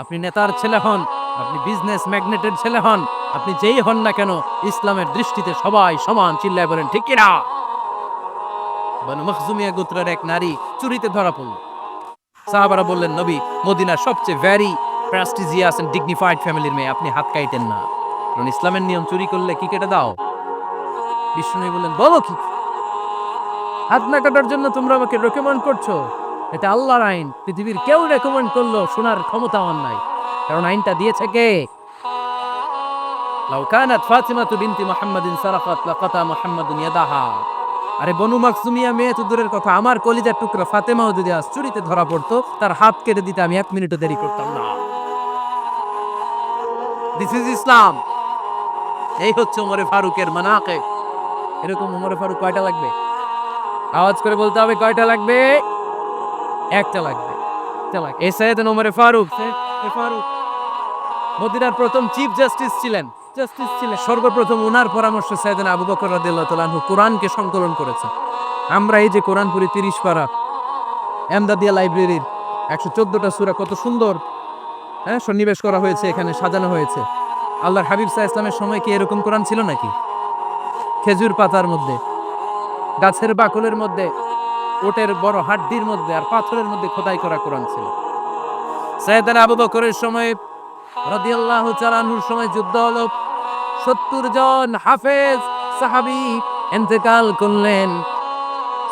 আপনি নেতার ছেলে হন, আপনি বিজনেস ম্যাগনেটের ছেলে হন, আপনি যেই হন না কেন, ইসলামের দৃষ্টিতে সবাই সমান। চিল্লায় বলেন ঠিক কিনা? বনু মখজুমিয়া গোত্রের এক নারী চুরিতে ধরা পড়ল। সাহাবারা বললেন, নবী, মদিনার সবচেয়ে ভেরি প্রেস্টিজিয়াস এন্ড ডিগনিফাইড ফ্যামিলির মেয়ে, আপনি হাত কাইতেন না, কারণ ইসলামের নিয়ম চুরি করলে কি কেটে দাও। বিষ্ণু বললেন, বলো কি? হাত না কাটার জন্য তোমরা আমাকে রেকমেন্ড করছো? এটা আল্লাহর আইন, পৃথিবীর কেউ রেকমেন্ড করলো শোনার ক্ষমতা আমার নাই, কারণ আইনটা দিয়েছে কে? লাউ কানাত ফাতিমাতু বিনতি মুহাম্মাদিন সারাকাত লাকাতা মুহাম্মাদুন ইয়াদাহা। আরে বনু মাখজুমিয়া মেয়ে তো দূরের কথা, আমার কলিজার টুকরা ফাতেমাও যদি আজ চুরিতে ধরা পড়তো, তার হাত কেটে দিতে আমি ১ মিনিটও দেরি করতাম না। দিস ইজ ইসলাম। এই হচ্ছে ওমরে ফারুকের মানাকিব। এরকম ওমরে ফারুক কয়টা লাগবে? আওয়াজ করে বলতে হবে, কয়টা লাগবে? একটা লাগবে। এই সাইয়েদনা ওমরে ফারুক ফারুক মদিনার প্রথম চিফ জাস্টিস ছিলেন, সর্বপ্রথম ওনার পরামর্শ সাইয়েদনা আবু বকর রাদিয়াল্লাহু তাআলা আনহু কোরআনকে সংকলন করেছেন। আমরা এই যে কোরআন পড়ি 30 পারা, এমদাদিয়া লাইব্রেরির 114টা সূরা, কত সুন্দর সন্নিবেশ করা হয়েছে, এখানে সাজানো হয়েছে। আল্লাহর হাবিব সাল্লাল্লাহু আলাইহি ওয়াসাল্লামের সময় কি এরকম কোরআন ছিল নাকি? খেজুর পাতার মধ্যে, গাছের বাকলের মধ্যে, ওটের বড় হাড্ডির মধ্যে আর পাথরের মধ্যে খোদাই করা কোরআন ছিল। সাইয়েদনা আবু বকরের সময় রাদিয়াল্লাহু তাআলা আনহুর সময় যুদ্ধ হলো, 70 জন হাফেজ সাহাবী ইন্তেকাল করলেন।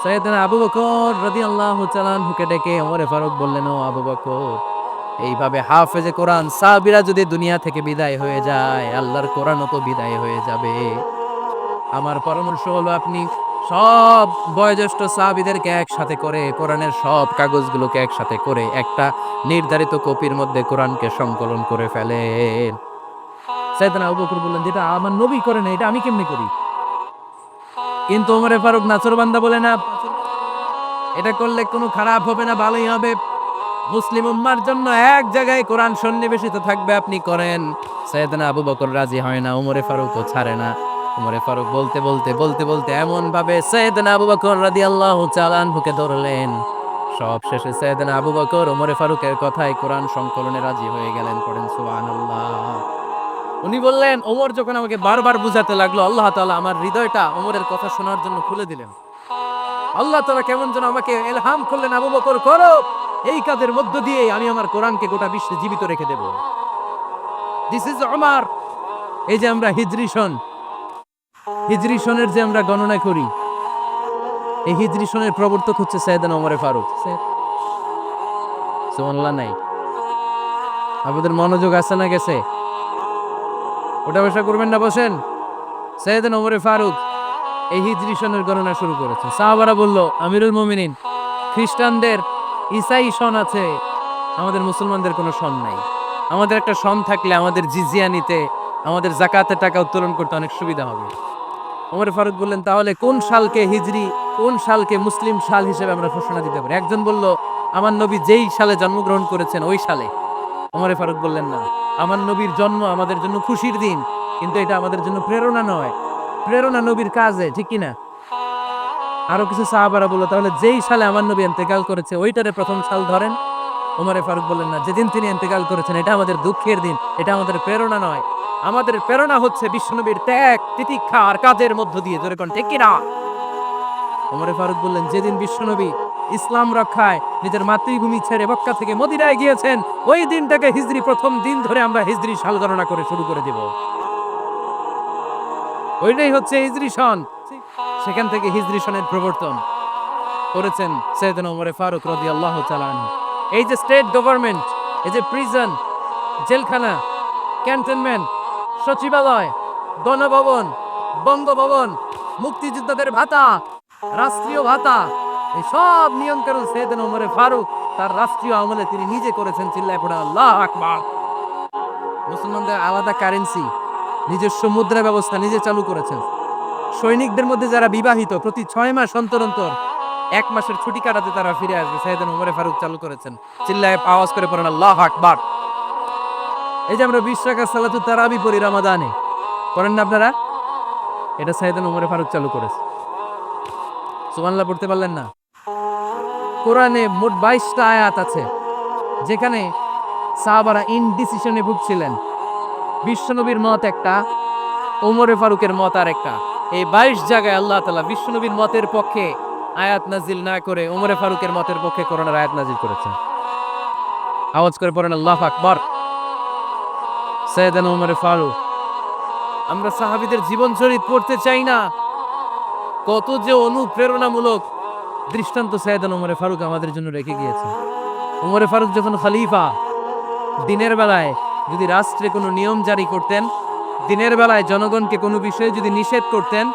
সাইয়েদনা আবু বকর রাদিয়াল্লাহু তাআলা আনহুকে ডেকে ওমর ফারুক বললেন, ও আবু বকর, এইভাবে হাফেজে কোরআন সাহাবীরা যদি দুনিয়া থেকে বিদায় হয়ে যায়, আল্লাহর কোরআনও তো বিদায় হয়ে যাবে। আমার পরামর্শ হলো আপনি সব বয়োজ্যেষ্ঠ সাহাবীদেরকে একসাথে করে কোরআনের সব কাগজগুলোকে একসাথে করে একটা নির্ধারিত কপির মধ্যে কোরআনকে সংকলন করে ফেলেন। সাইয়েদনা আবু বকর বললেন, যেটা আমার নবী করে না, এটা আমি কেমনে করি? কিন্তু ওমর ফারুক নাছরবান্দা বলে, না, এটা করলে কোনো খারাপ হবে না, ভালোই হবে। মুসলিম উম্মার জন্য এক জায়গায় কোরআন সন্নিবেশিত থাকবে, আপনি করেন। সাইয়েদনা আবু বকর রাজি হয় না, ওমর ফারুকও ছাড়ে না। ওমর ফারুক বলতে বলতে বলতে বলতে এমন ভাবে সাইয়েদনা আবু বকর রাদিয়াল্লাহু তাআলা আনহুকে ধরলেন, সব শেষে সাইয়েদনা আবু বকর ওমর ফারুকের কথায় কোরআন সংকলনে রাজি হয়ে গেলেন। পড়েন সুবহানাল্লাহ। উনি বললেন, ওমর যখন আমাকে বারবার বুঝাতে লাগলো, আল্লাহ তাআলা আমার হৃদয়টা ওমরের কথা শোনার জন্য খুলে দিলেন। আল্লাহ তাআলা কেমন যেন আমাকে ইলহাম করলেন, আবু বকর করো, এই কাজের মধ্য দিয়ে আমি আমার কোরআনকে গোটা বিশ্বে জীবিত রেখে দেব। This is Omar. এই যে আমরা হিজরি সনের যে আমরা গণনা করি, এই হিজরি সনের প্রবর্তক হচ্ছে সাইয়েদনা ওমর ফারুক। সুবহানাল্লাহ নাই? আপনাদের মনোযোগ আছে না গেছে? ওটা বসা করবেন না, বসেন। সাইয়েদনা ওমর ফারুক এই হিজরি সনের গণনা শুরু করেছে। সাহাবারা বলল, আমিরুল মুমিনিন, খ্রিস্টানদের ঈসাই সন আছে, আমাদের মুসলমানদের কোনো সন নাই। আমাদের একটা সন থাকলে আমাদের জিজিয়া নিতে, আমাদের যাকাতের টাকা উত্তোলন করতে অনেক সুবিধা হবে। ওমর ফারুক বললেন, তাহলে কোন সালকে হিজরি, কোন সালকে মুসলিম সাল হিসেবে আমরা ঘোষণা দিতে পারি? একজন বলল, আমার নবী যেই সালে জন্মগ্রহণ করেছেন ওই সালে। ওমর ফারুক বললেন, না, আমার নবীর জন্ম আমাদের জন্য খুশির দিন, কিন্তু এটা আমাদের জন্য প্রেরণা নয়। প্রেরণা নবীর কাজে, ঠিক কিনা? আরো কিছু সাহাবারা বলল, তাহলে যেই সালে আমার নবী ইন্তেকাল করেছে ওইটারে প্রথম সাল ধরেন। ওমর ফারুক বললেন, না, যেদিন তিনি ইন্তেকাল করেছেন এটা আমাদের দুঃখের দিন, এটা আমাদের প্রেরণা নয়। আমাদের প্রেরণা হচ্ছে বিশ্বনবীর ত্যাগ, তিতিক্ষা আর কাজের মধ্য দিয়ে, জোরে কোন ঠিক কিনা? ওমর ফারুক বললেন, যেদিন বিশ্বনবী ইসলাম রক্ষায় নিজের মাতৃভূমি ছেড়ে মক্কা থেকে মদিনায় গিয়েছেন, ওই দিনটাকে হিজরি প্রথম দিন ধরে আমরা হিজরি সাল গণনা করে শুরু করে দেব। ওইটাই হচ্ছে হিজরি সন। সেখান থেকে হিজরি সনের প্রবর্তন করেছেন সাইয়েদনা ওমর ফারুক রাদিয়াল্লাহু তাআলা আনহু। এই যে স্টেট গভর্নমেন্ট, এই যে প্রিজন, জেলখানা, ক্যান্টনমেন্ট, সচিবালয়, গণভবন, বঙ্গভবন, মুক্তিযোদ্ধাদের ভাতা, রাষ্ট্রীয় ভাতা, এই সব নিয়ন্ত্রণ সাইয়েদনা ওমর ফারুক তার রাষ্ট্রীয় আমলে তিনি নিজে করেছেন। চিল্লায় পড়ে আল্লাহু আকবার। মুসলমানদের আলাদা কারেন্সি, নিজস্ব মুদ্রা ব্যবস্থা নিজে চালু করেছেন। সৈনিকদের মধ্যে যারা বিবাহিত, প্রতি 6 মাস অন্তর অন্তর 1 মাসের ছুটি কাটাতে তারা ফিরে আসবে, সাইয়েদনা ওমর ফারুক চালু করেছেন। চিল্লায় আওয়াজ করে পড়েন আল্লাহু আকবার। এই যে আমরা 20 রাকাত সালাতুত তারাবি পড়ি রমাদানে, করেন না আপনারা? এটা সাইয়েদনা ওমর ফারুক চালু করেছে। সুবহানাল্লাহ পড়তে পারলেন না? কোরআনে মোট 22টা আয়াত আছে যেখানে সাহাবারা ইনডিসিশনে ভুগছিলেন। বিশ্বনবীর মত একটা, ওমর ফারুকের মত আর একটা। এই 22 জায়গায় আল্লাহ তাআলা বিশ্বনবীর মতের পক্ষে আয়াত নাজিল না করে ওমর ফারুকের মতের পক্ষে কোরআনের আয়াত নাজিল করেছেন। আওয়াজ করে পড়েন আল্লাহু আকবার। সাইয়েদনা ওমর ফারুক। আমরা সাহাবীদের জীবন চরিত পড়তে চাই না, কত যে অনুপ্রেরণামূলক দৃষ্টান্ত সাইয়েদনা ওমর ফারুক আমাদের জন্য রেখে গিয়েছে। ওমর ফারুক যখন খলিফা, দিনের বেলায় যদি রাষ্ট্রে কোনো নিয়ম জারি করতেন, দিনের বেলায় জনগণকে কোনো বিষয়ে যদি নিষেধ করতেন,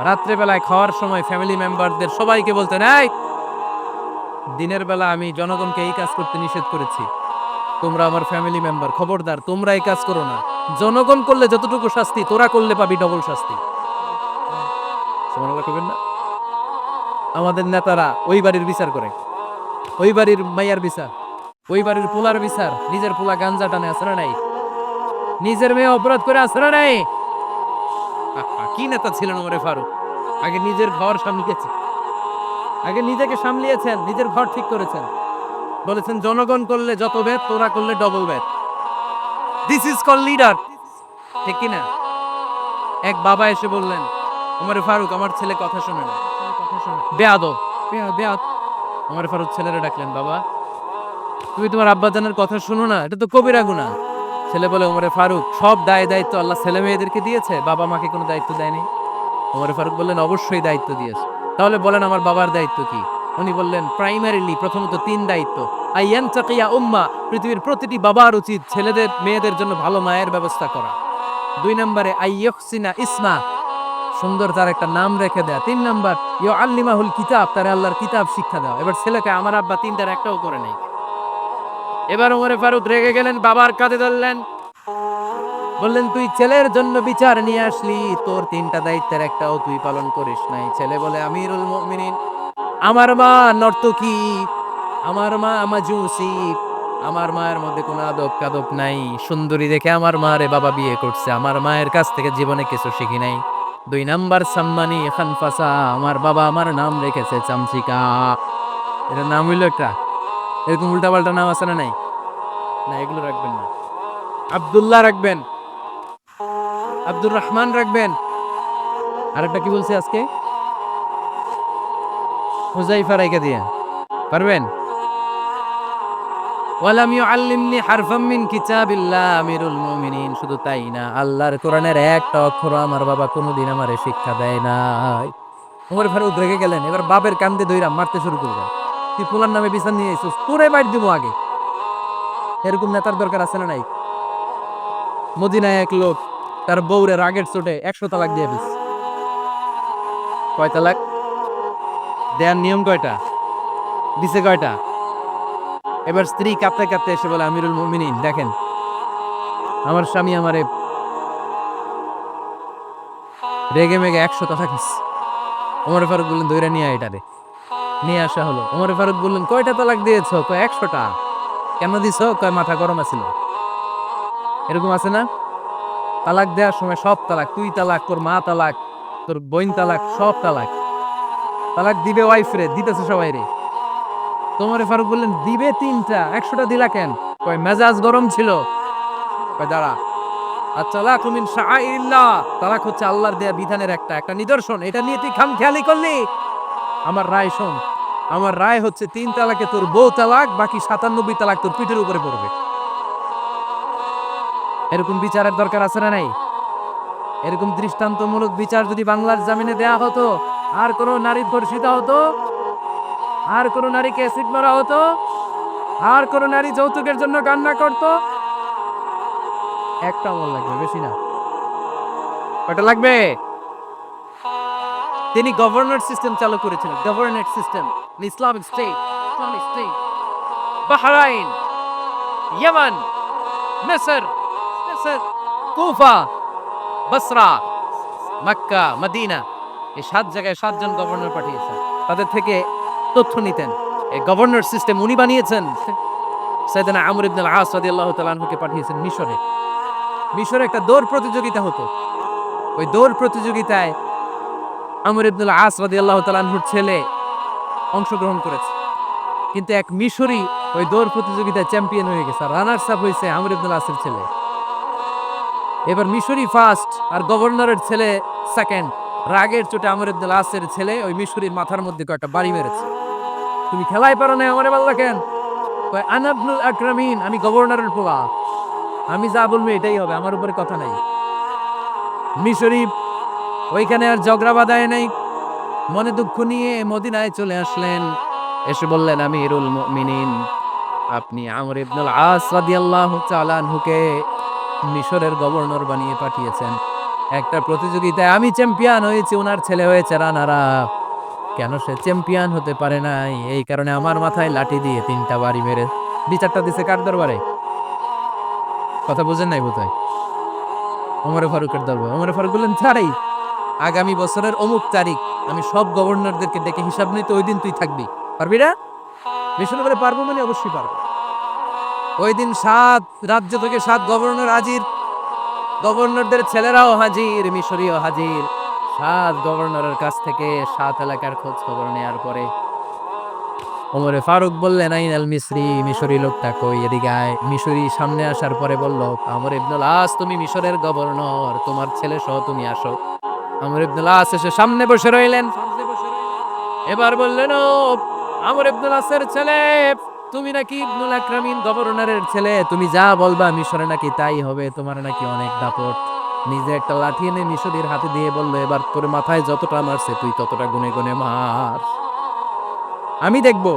রাত্রে বেলায় খাওয়ার সময় ফ্যামিলি মেম্বারদের সবাইকে বলতেন, এই দিনের বেলা আমি জনগণকে এই কাজ করতে নিষেধ করেছি, তোমরা আমার ফ্যামিলি মেম্বার, খবরদার তোমরা এই কাজ করো না। জনগণ করলে যতটুকু শাস্তি, তোরা করলে পাবি ডবল শাস্তি। সুবহানাল্লাহ কইবেন না? আমাদের নেতারা ওই বাড়ির বিচার করে, ওই বাড়ির মাইয়ার বিচার, ওই বাড়ির পোলার বিচার, নিজের পোলা গাঞ্জা টানে আসরা নাই, নিজের মেয়ে অপরাধ করে আসরা নাই। কি নেতা ছিলেন ওমরে ফারুক! আগে নিজের ঘর সামলিয়েছেন, আগে নিজেকে সামলিয়েছেন, নিজের ঘর ঠিক করেছেন। বলেছেন জনগণ করলে যত ব্যাত, তোরা করলে ডবল ব্যাত। দিস ইজ কল লিডার, ঠিক কিনা? এক বাবা এসে বললেন, ওমরে ফারুক আমার ছেলে কথা শোনে না, বেয়াদব, বেয়াদ। ওমরে ফারুক ছেলেরা ডাকলেন, বাবা তুমি তোমার আব্বাজানের কথা শুনো না, এটা তো কবিরা গুনাহ। ছেলে বলে, ওমরে ফারুক সব দায় দায়িত্ব আল্লাহ ছেলে মেয়েদেরকে দিয়েছে, বাবা মাকে কোনো দায়িত্ব দেয়নি। ওমরে ফারুক বললেন, অবশ্যই দায়িত্ব দিয়েছে। তাহলে বলেন আমার বাবার দায়িত্ব কি? উনি বললেন, প্রাইমারিলি প্রথমত 3 দায়িত্ব। আইয়ান তাকিয়া উম্মা, পৃথিবীর প্রতিটি বাবার উচিত ছেলেদের মেয়েদের জন্য ভালো মায়ের ব্যবস্থা করা। 2 নম্বরে আইয়ুহসিনা ইসমা, সুন্দর তার একটা নাম রেখে দেয়া। 3 নম্বর ইউআল্লিমাহুল কিতাব, তার আল্লাহর কিতাব শিক্ষা দেওয়া। এবার ছেলেকে আমার আব্বা 3টার একটাও করে নাই। এবার ওমরে ফারুক রেগে গেলেন, বাবার কাঁধে ধরলেন, বললেন তুই ছেলের জন্য বিচার নিয়ে আসলি, তোর 3টা দায়িত্বের একটাও তুই পালন করিস নাই। ছেলে বলে, আমিরুল মুমিনিন, আমার মা নর্তকী, আমার মা মাজুসি, আমার মায়ের মধ্যে কোনো আদব কাদব নাই, সুন্দরী দেখে আমার মারে বাবা বিয়ে করছে, আমার মায়ের কাছ থেকে জীবনে কিছু শিখি নাই। 2 নাম্বার সাম্মানি খানফাসা, আমার বাবা আমার নাম রেখেছে চামচিকা। এটা নাম হইলো একটা, এরকম উল্টাপাল্টা নাম আছে না? নাই না, এগুলো রাখবেন না। আব্দুল্লাহ রাখবেন, আব্দুর রহমান রাখবেন। আরেকটা কি বলছে আজকে? হুজাইফা রাইখা দিয়ে পারবেন? ওয়ালাম ইউআল্লিমনি হারফাম মিন কিতাবিল্লাহ, আমিরুল মুমিনিন। শুধু তাই না, আল্লাহর কোরআনের একটা অক্ষর আমার বাবা কোনোদিন আমারে শিক্ষা দেয় নাই। ওমর ফারুক রেগে গেলেন, এবার বাপের কান্দে ধইরা মারতে শুরু করলেন। তুই পোলার নামে বিচার নিয়ে এসেছিস, তোরে মার দিব আগে। এরকম নেতার দরকার আছে না নাই? মদিনায় এক লোক তার বউরে রাগের চোটে 100 তালাক দিয়ে ফেলছে। কয় তালাক দেয়ার নিয়ম কয়টা? দিছে কয়টা? এবার স্ত্রী কাঁপতে কাঁপতে এসে বলে, আমিরুল মুমিনিন দেখেন, আমার স্বামী আমারে রেগে মেগে 100 তালাক দিচ্ছে। ওমর ফারুক বললেন, দইরা নিয়ে আয় এটারে। নিয়ে আসা হলো। ওমর ফারুক বললেন, কয়টা তালাক দিয়েছো? কয় 100টা। কেন দিছো? কয় মাথা গরম আছিল। এরকম আছে না? তালাক দেওয়ার সময় সব তালাক, তুই তালাক, তোর মা তালাক, তোর বোন তালাক, সব তালাক। তালাক দিবে ওয়াইফ রে, দিতেছে সবাই রে। তোমারে ফারুক বললেন, দিবে 3টা, 100টা দিলা কেন? কয় মেজাজ গরম ছিল। কয় দাঁড়া, আত-তালাকু মিন শাআইরিল্লাহ, তালাক হচ্ছে আল্লাহর দেয়া বিধানের একটা নিদর্শন। এটা নিয়ে তুই খামখেয়ালি করলি? আমার রায় শোন, আমার রায় হচ্ছে 3 তালাকে তোর বউ তালাক, বাকি 97 তালাক তোর পিঠের উপরে পড়বে। এরকম বিচারের দরকার আছে না নাই? এরকম দৃষ্টান্তমূলক বিচার যদি বাংলার জামিনে দেয়া হতো, আর কোন নারী ধর্ষিতা হতো, আর কোন নারীকে অ্যাসিড মারা হতো, আর কোন নারী যৌতুকের জন্য কান্না করত, একটা আমল লাগবে, বেশি না। কয়টা লাগবে? তিনি গভর্নর সিস্টেম চালু করেছিলেন, governor system, Islamic state, Islamic state. Bahrain, Yemen, মিসর, কুফা, বসরা, মক্কা, মদিনা, এই 7 জায়গায় 7 জন গভর্নর পাঠিয়েছেন। তাদের থেকে তথ্য নিতেন। এই গভর্নর সিস্টেম উনি বানিয়েছেন। সাইয়েদনা আমর ইবনে আল-আস রাদিয়াল্লাহু তাআলা আনহুকে পাঠিয়েছেন মিশরে। মিশরে একটা দৌড় প্রতিযোগিতা হতো। ওই দৌড় প্রতিযোগিতায় আমর ইবনে আল-আস রাদিয়াল্লাহু তাআলা আনহুর ছেলে অংশগ্রহণ করেছে। কিন্তু এক মিশরি ওই দৌড় প্রতিযোগিতায় চ্যাম্পিয়ন হয়ে গেছে। রানার্স আপ হয়েছে আমর ইবনে আল-আসের ছেলে। এবার মিশরি ফার্স্ট আর গভর্নরের ছেলে সেকেন্ড। রাগের চোটে আমর ইবনে আল-আসের ছেলে ওই মিশরির মাথার মধ্যে কয়েকটা বাড়ি মেরেছে। তুমি খেলাই পারো না, আমারে বললা কেন? কয় আনা ইবনুল আকরামিন, আমি গভর্নরের পোলা, আমি যা বলবো এটাই হবে, আমার উপরে কথা নাই। মিশরি ওইখানে আর ঝগড়া বাঁধায় নাই, মনে দুঃখ নিয়ে মদিনায় চলে আসলেন। এসে বললেন, আমিরুল মুমিনিন, আপনি আমর ইবনুল আস রাদিয়াল্লাহু তাআলা আনহুকে মিশরের গভর্নর বানিয়ে পাঠিয়েছেন। একটা প্রতিযোগিতায় আমি চ্যাম্পিয়ন হয়েছি, ওনার ছেলে হয়েছে রানার আপ। কেন সে চ্যাম্পিয়ন হতে পারে নাই? এই কারণে আমার মাথায় লাঠি দিয়ে 3টা বাড়ি মেরে বিচারটা দিছে কার দরবারে? কথা বুঝেন নাই বোধহয়? ওমর ফারুকের দরবারে। ওমর ফারুক বললেন, ছাড়াই আগামী বছরের অমুক তারিখ আমি সব গভর্নরদেরকে ডেকে হিসাব নিতে, ওই দিন তুই থাকবি। পারবি না? মিশন করে পারবো মানে অবশ্যই পারবো। ওই দিন 7 রাজ্য থেকে 7 গভর্নর হাজির, গভর্নরদের ছেলেরাও হাজির, মিশরীয় হাজির। 7 গভর্নরের কাছ থেকে 7 এলাকার খোঁজ খবর নেয়ার পরে ওমরে ফারুক বললেন, আইনাল মিসরি, মিশরি লোকটা কই, এদিকে আয়। মিশরি সামনে আসার পরে বলল, আমর ইবনুল আস, তুমি মিশরের গভর্নর, তোমার ছেলে সহ তুমি আসো। আমর ইবনুল আস এসে সামনে বসে রইলেন। এবার বললেন, ও আমর ইবনুল আসের ছেলে, তুমি নাকি ইবনুল আকরামিন গভর্নরের ছেলে, তুমি যা বলবা মিশরে নাকি তাই হবে, তোমার নাকি অনেক দাপট। নিজে একটা লাঠি এনে মিশরীর হাতে দিয়ে বলল, এবার তোর মাথায় যতটা মারছে তুই ততটা গুনে গুনে মার, আমি দেখবো।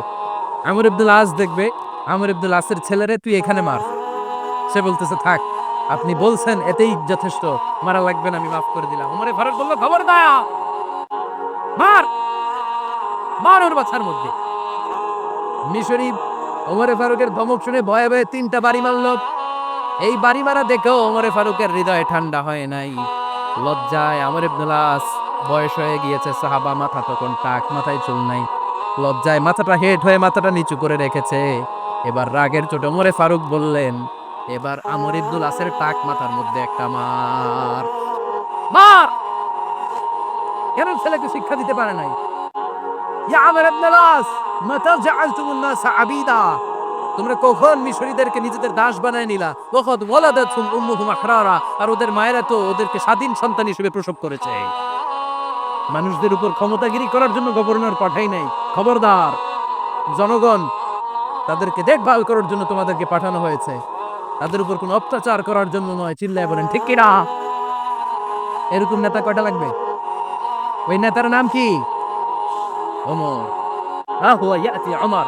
আমর ইবনুল আস দেখবে, আমর ইবনুল আসের ছেলেরে তুই এখানে মার। সে বলতেছে, থাক, আপনি বলছেন এতেই যথেষ্ট, মারা লাগবে না, আমি মাফ করে দিলাম। ওমরে ফারুক বলল, খবরদার, মার, মার ওর মাথার মধ্যে। মিশরী ওমরে ফারুকের ধমক শুনে ভয়ে ভয়ে 3টা বাড়ি মারল। এই বাড়ি মারা দেখেও ওমরে ফারুকের হৃদয় ঠান্ডা হয় নাই। লজ্জায় আমর ইবনুল আস, বয়স হয়ে গিয়েছে সাহাবা, মাথা তখন টাক, মাথায় চুল নাই, লজ্জায় মাথাটা হেট হয়ে মাথাটা নিচু করে রেখেছে। এবার রাগের চোটে ওমরে ফারুক বললেন, এবার আমর ইবনুল আসের টাক মাথার মধ্যে একটা মার, মার। কেন ছেলেকে শিক্ষা দিতে পারে নাই? ইয়া আমর ইবনুল আস, মাতা জাআলতুমুন নাস আবিদা, তোমরা কখন মিশরীদেরকে নিজেদের দাস বানায় নিলা? ওয়াকাদ ওয়ালাদাতুহুম উম্মুহুম আহরারা, আর ওদের মায়েরা তো ওদেরকে স্বাধীন সন্তান হিসেবে প্রসব করেছে। মানুষদের উপর ক্ষমতাগিরি করার জন্য গভর্নর পাঠাই নাই। খবরদার, জনগণ, তাদেরকে দেখভাল করার জন্য তোমাদেরকে পাঠানো হয়েছে, তাদের উপর কোনো অত্যাচার করার জন্য নয়। চিল্লায় বলেন ঠিক কিনা? এরকম নেতা কয়টা লাগবে? ওই নেতার নাম কি? ওমর। হুয়া ইয়াতি ওমর।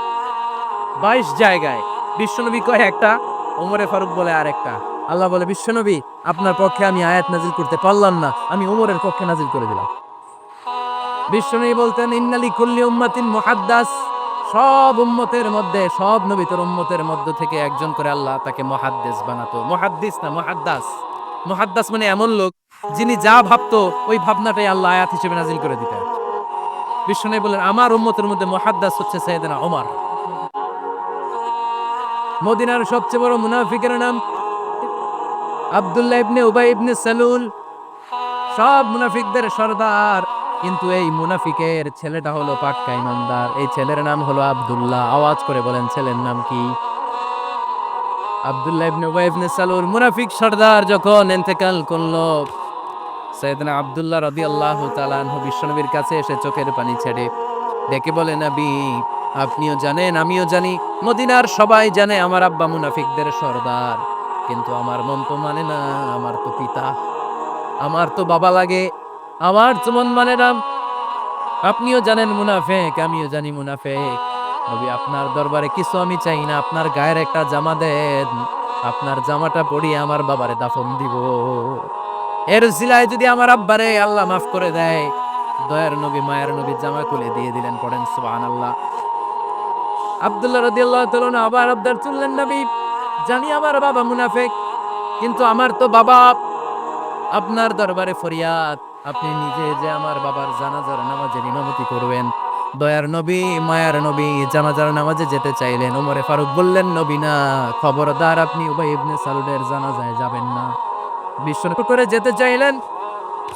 22 জায়গায় বিশ্বনবী কয় একটা, ওমরে ফারুক বলে আরেকটা। আল্লাহ বলে, বিশ্বনবী, আপনার পক্ষে আমি আয়াত নাজিল করতে পারলাম না, আমি ওমরের পক্ষে নাজিল করে দিলাম। বিশ্বনবী বলতেন, ইন্নালি কুল্লি উম্মাতিন মুহাদ্দাস, সব উম্মতের মধ্যে, সব নবীর উম্মতের মধ্য থেকে একজন করে আল্লাহ তাকে মুহাদ্দিস বানাতো। মুহাদ্দিস না, মুহাদ্দাস। মুহাদ্দাস মানে এমন লোক যিনি যা ভাবতো ওই ভাবনাটাই আল্লাহ আয়াত হিসেবে নাজিল করে দিতেন। বিশ্বনবী বলেন, আমার উম্মতের মধ্যে মুহাদ্দাস হচ্ছে সাইয়েদনা ওমর। মদিনার সবচেয়ে বড় মুনাফিকের নাম আব্দুল্লাহ ইবনে উবাই ইবনে সালুল, সব মুনাফিকদের সর্দার। কিন্তু এই মুনাফিকের ছেলেটা হলো পাক্কা ইমানদার, এই ছেলের নাম হলো আব্দুল্লাহ। আওয়াজ করে বলেন, ছেলের নাম কি? আব্দুল্লাহ ইবনে উবাই ইবনে সালুল। মুনাফিক সর্দার যখন ইন্তেকাল করলো, সাইয়েদনা আব্দুল্লাহ রাদিয়াল্লাহু তাআলা আনহু বিশ্বনবীর কাছে এসে চোখের পানি ছেড়ে ডেকে বলে, নবী, আপনিও জানেন আমিও জানি, মদিনার সবাই জানে আমার আব্বা মুনাফিকদের সর্দার, কিন্তু আমার মন তো মানে না, আমার তো পিতা, আমার তো বাবা লাগে, আমার তো মন মানে না। আপনিও জানেন মুনাফিক, আমিও জানি মুনাফিক। নবী, আপনার দরবারে কিছু আমি চাই না, আপনার গায়ের একটা জামা দেন, আপনার জামাটা পরিয়ে আমার বাবারে দাফন দিব। এর উসিলায় যদি আমার আব্বারে আল্লাহ মাফ করে দেয়, দয়ার নবী মায়ের নবী জামা খুলে দিয়ে দিলেন। পড়েন সুবহানাল্লাহ। আব্দুল্লাহ রাদিয়াল্লাহু তাআলা আবার আবদার তুললেন, নবী, জানি আমার বাবা মুনাফিক, কিন্তু আমার তো বাবা, আপনার দরবারে ফরিয়াদ, আপনি নিজে যে আমার বাবার জানাজার নামাজের ইমামতি করবেন। দয়ার নবী মায়ার নবী জানাজার নামাজে যেতে চাইলেন। ওমরে ফারুক বললেন, নবী না, খবরদার, আপনি উবাই ইবনে সালুলের জানাজায় যাবেন না। বিশ্বনবী করে যেতে চাইলেন,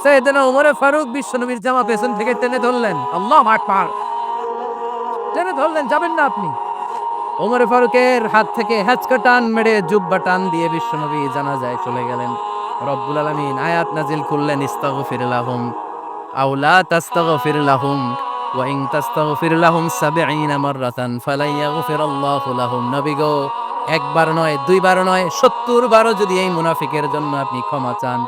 সাইয়েদনা ওমরে ফারুক বিশ্বনবীর জামা পেছন থেকে টেনে ধরলেন। আল্লাহু আকবার। টেনে ধরলেন, যাবেন না আপনি। ওমরে ফারুকের হাত থেকে হ্যাচকা টান মেরে জুব্বা টান দিয়ে বিশ্বনবী জানাজায় চলে গেলেন। রব্বুল আলামিন আয়াত নাজিল করলেন, ইস্তাগফির লাহুম আও লা তাস্তাগফির লাহুম ওয়া ইন তাস্তাগফির লাহুম ৭০ মাররাতান ফালাই ইয়াগফিরাল্লাহু লাহুম। নবী গো, একবার নয়, দুইবার নয়, ৭০ বারও যদি এই মুনাফিকের জন্য আপনি ক্ষমা চান,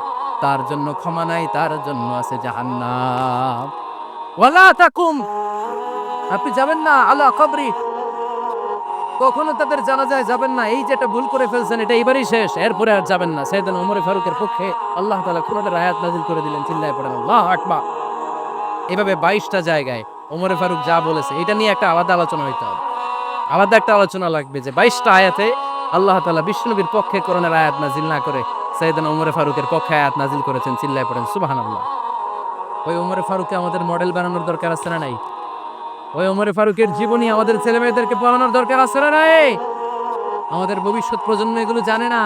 তার জন্য ক্ষমা নাই, তার জন্য আছে জাহান্নাম। ওয়ালা তাকুম, আপনি যাবেন না আলা কবরি, কখনো তাদের জানাজায় যাবেন না। এই যেটা ভুল করে ফেলছেন, এটা এবারই শেষ, এরপরে আর যাবেন না। সাইয়েদনা ওমর ফারুকের পক্ষে আল্লাহ তাআলা কোরআনের আয়াত নাযিল করে দিলেন। চিল্লায়ে পড়েন আল্লাহু আকবার। এভাবে 22টা জায়গায় ওমর ফারুক যা বলেছে, এটা নিয়ে একটা আলাদা আলোচনা হইতে হবে। আলাদা একটা আলোচনা লাগবে যে 22টা আয়াতে আল্লাহ তাআলা বিশ্বনবীর পক্ষে কোরআনের আয়াত নাযিল না করে সাইয়েদনা ওমর ফারুকের পক্ষে আয়াত নাযিল করেছেন। চিল্লায়ে পড়েন সুবহানাল্লাহ। ওই ওমর ফারুককে আমাদের মডেল বানানোর দরকার আছে না নাই? ওই ওমর ফারুকের জীবনী আমাদের ছেলেমেয়েদেরকে পড়ানোর দরকার আছে না নাই? আমাদের ভবিষ্যৎ প্রজন্ম এগুলো জানে না।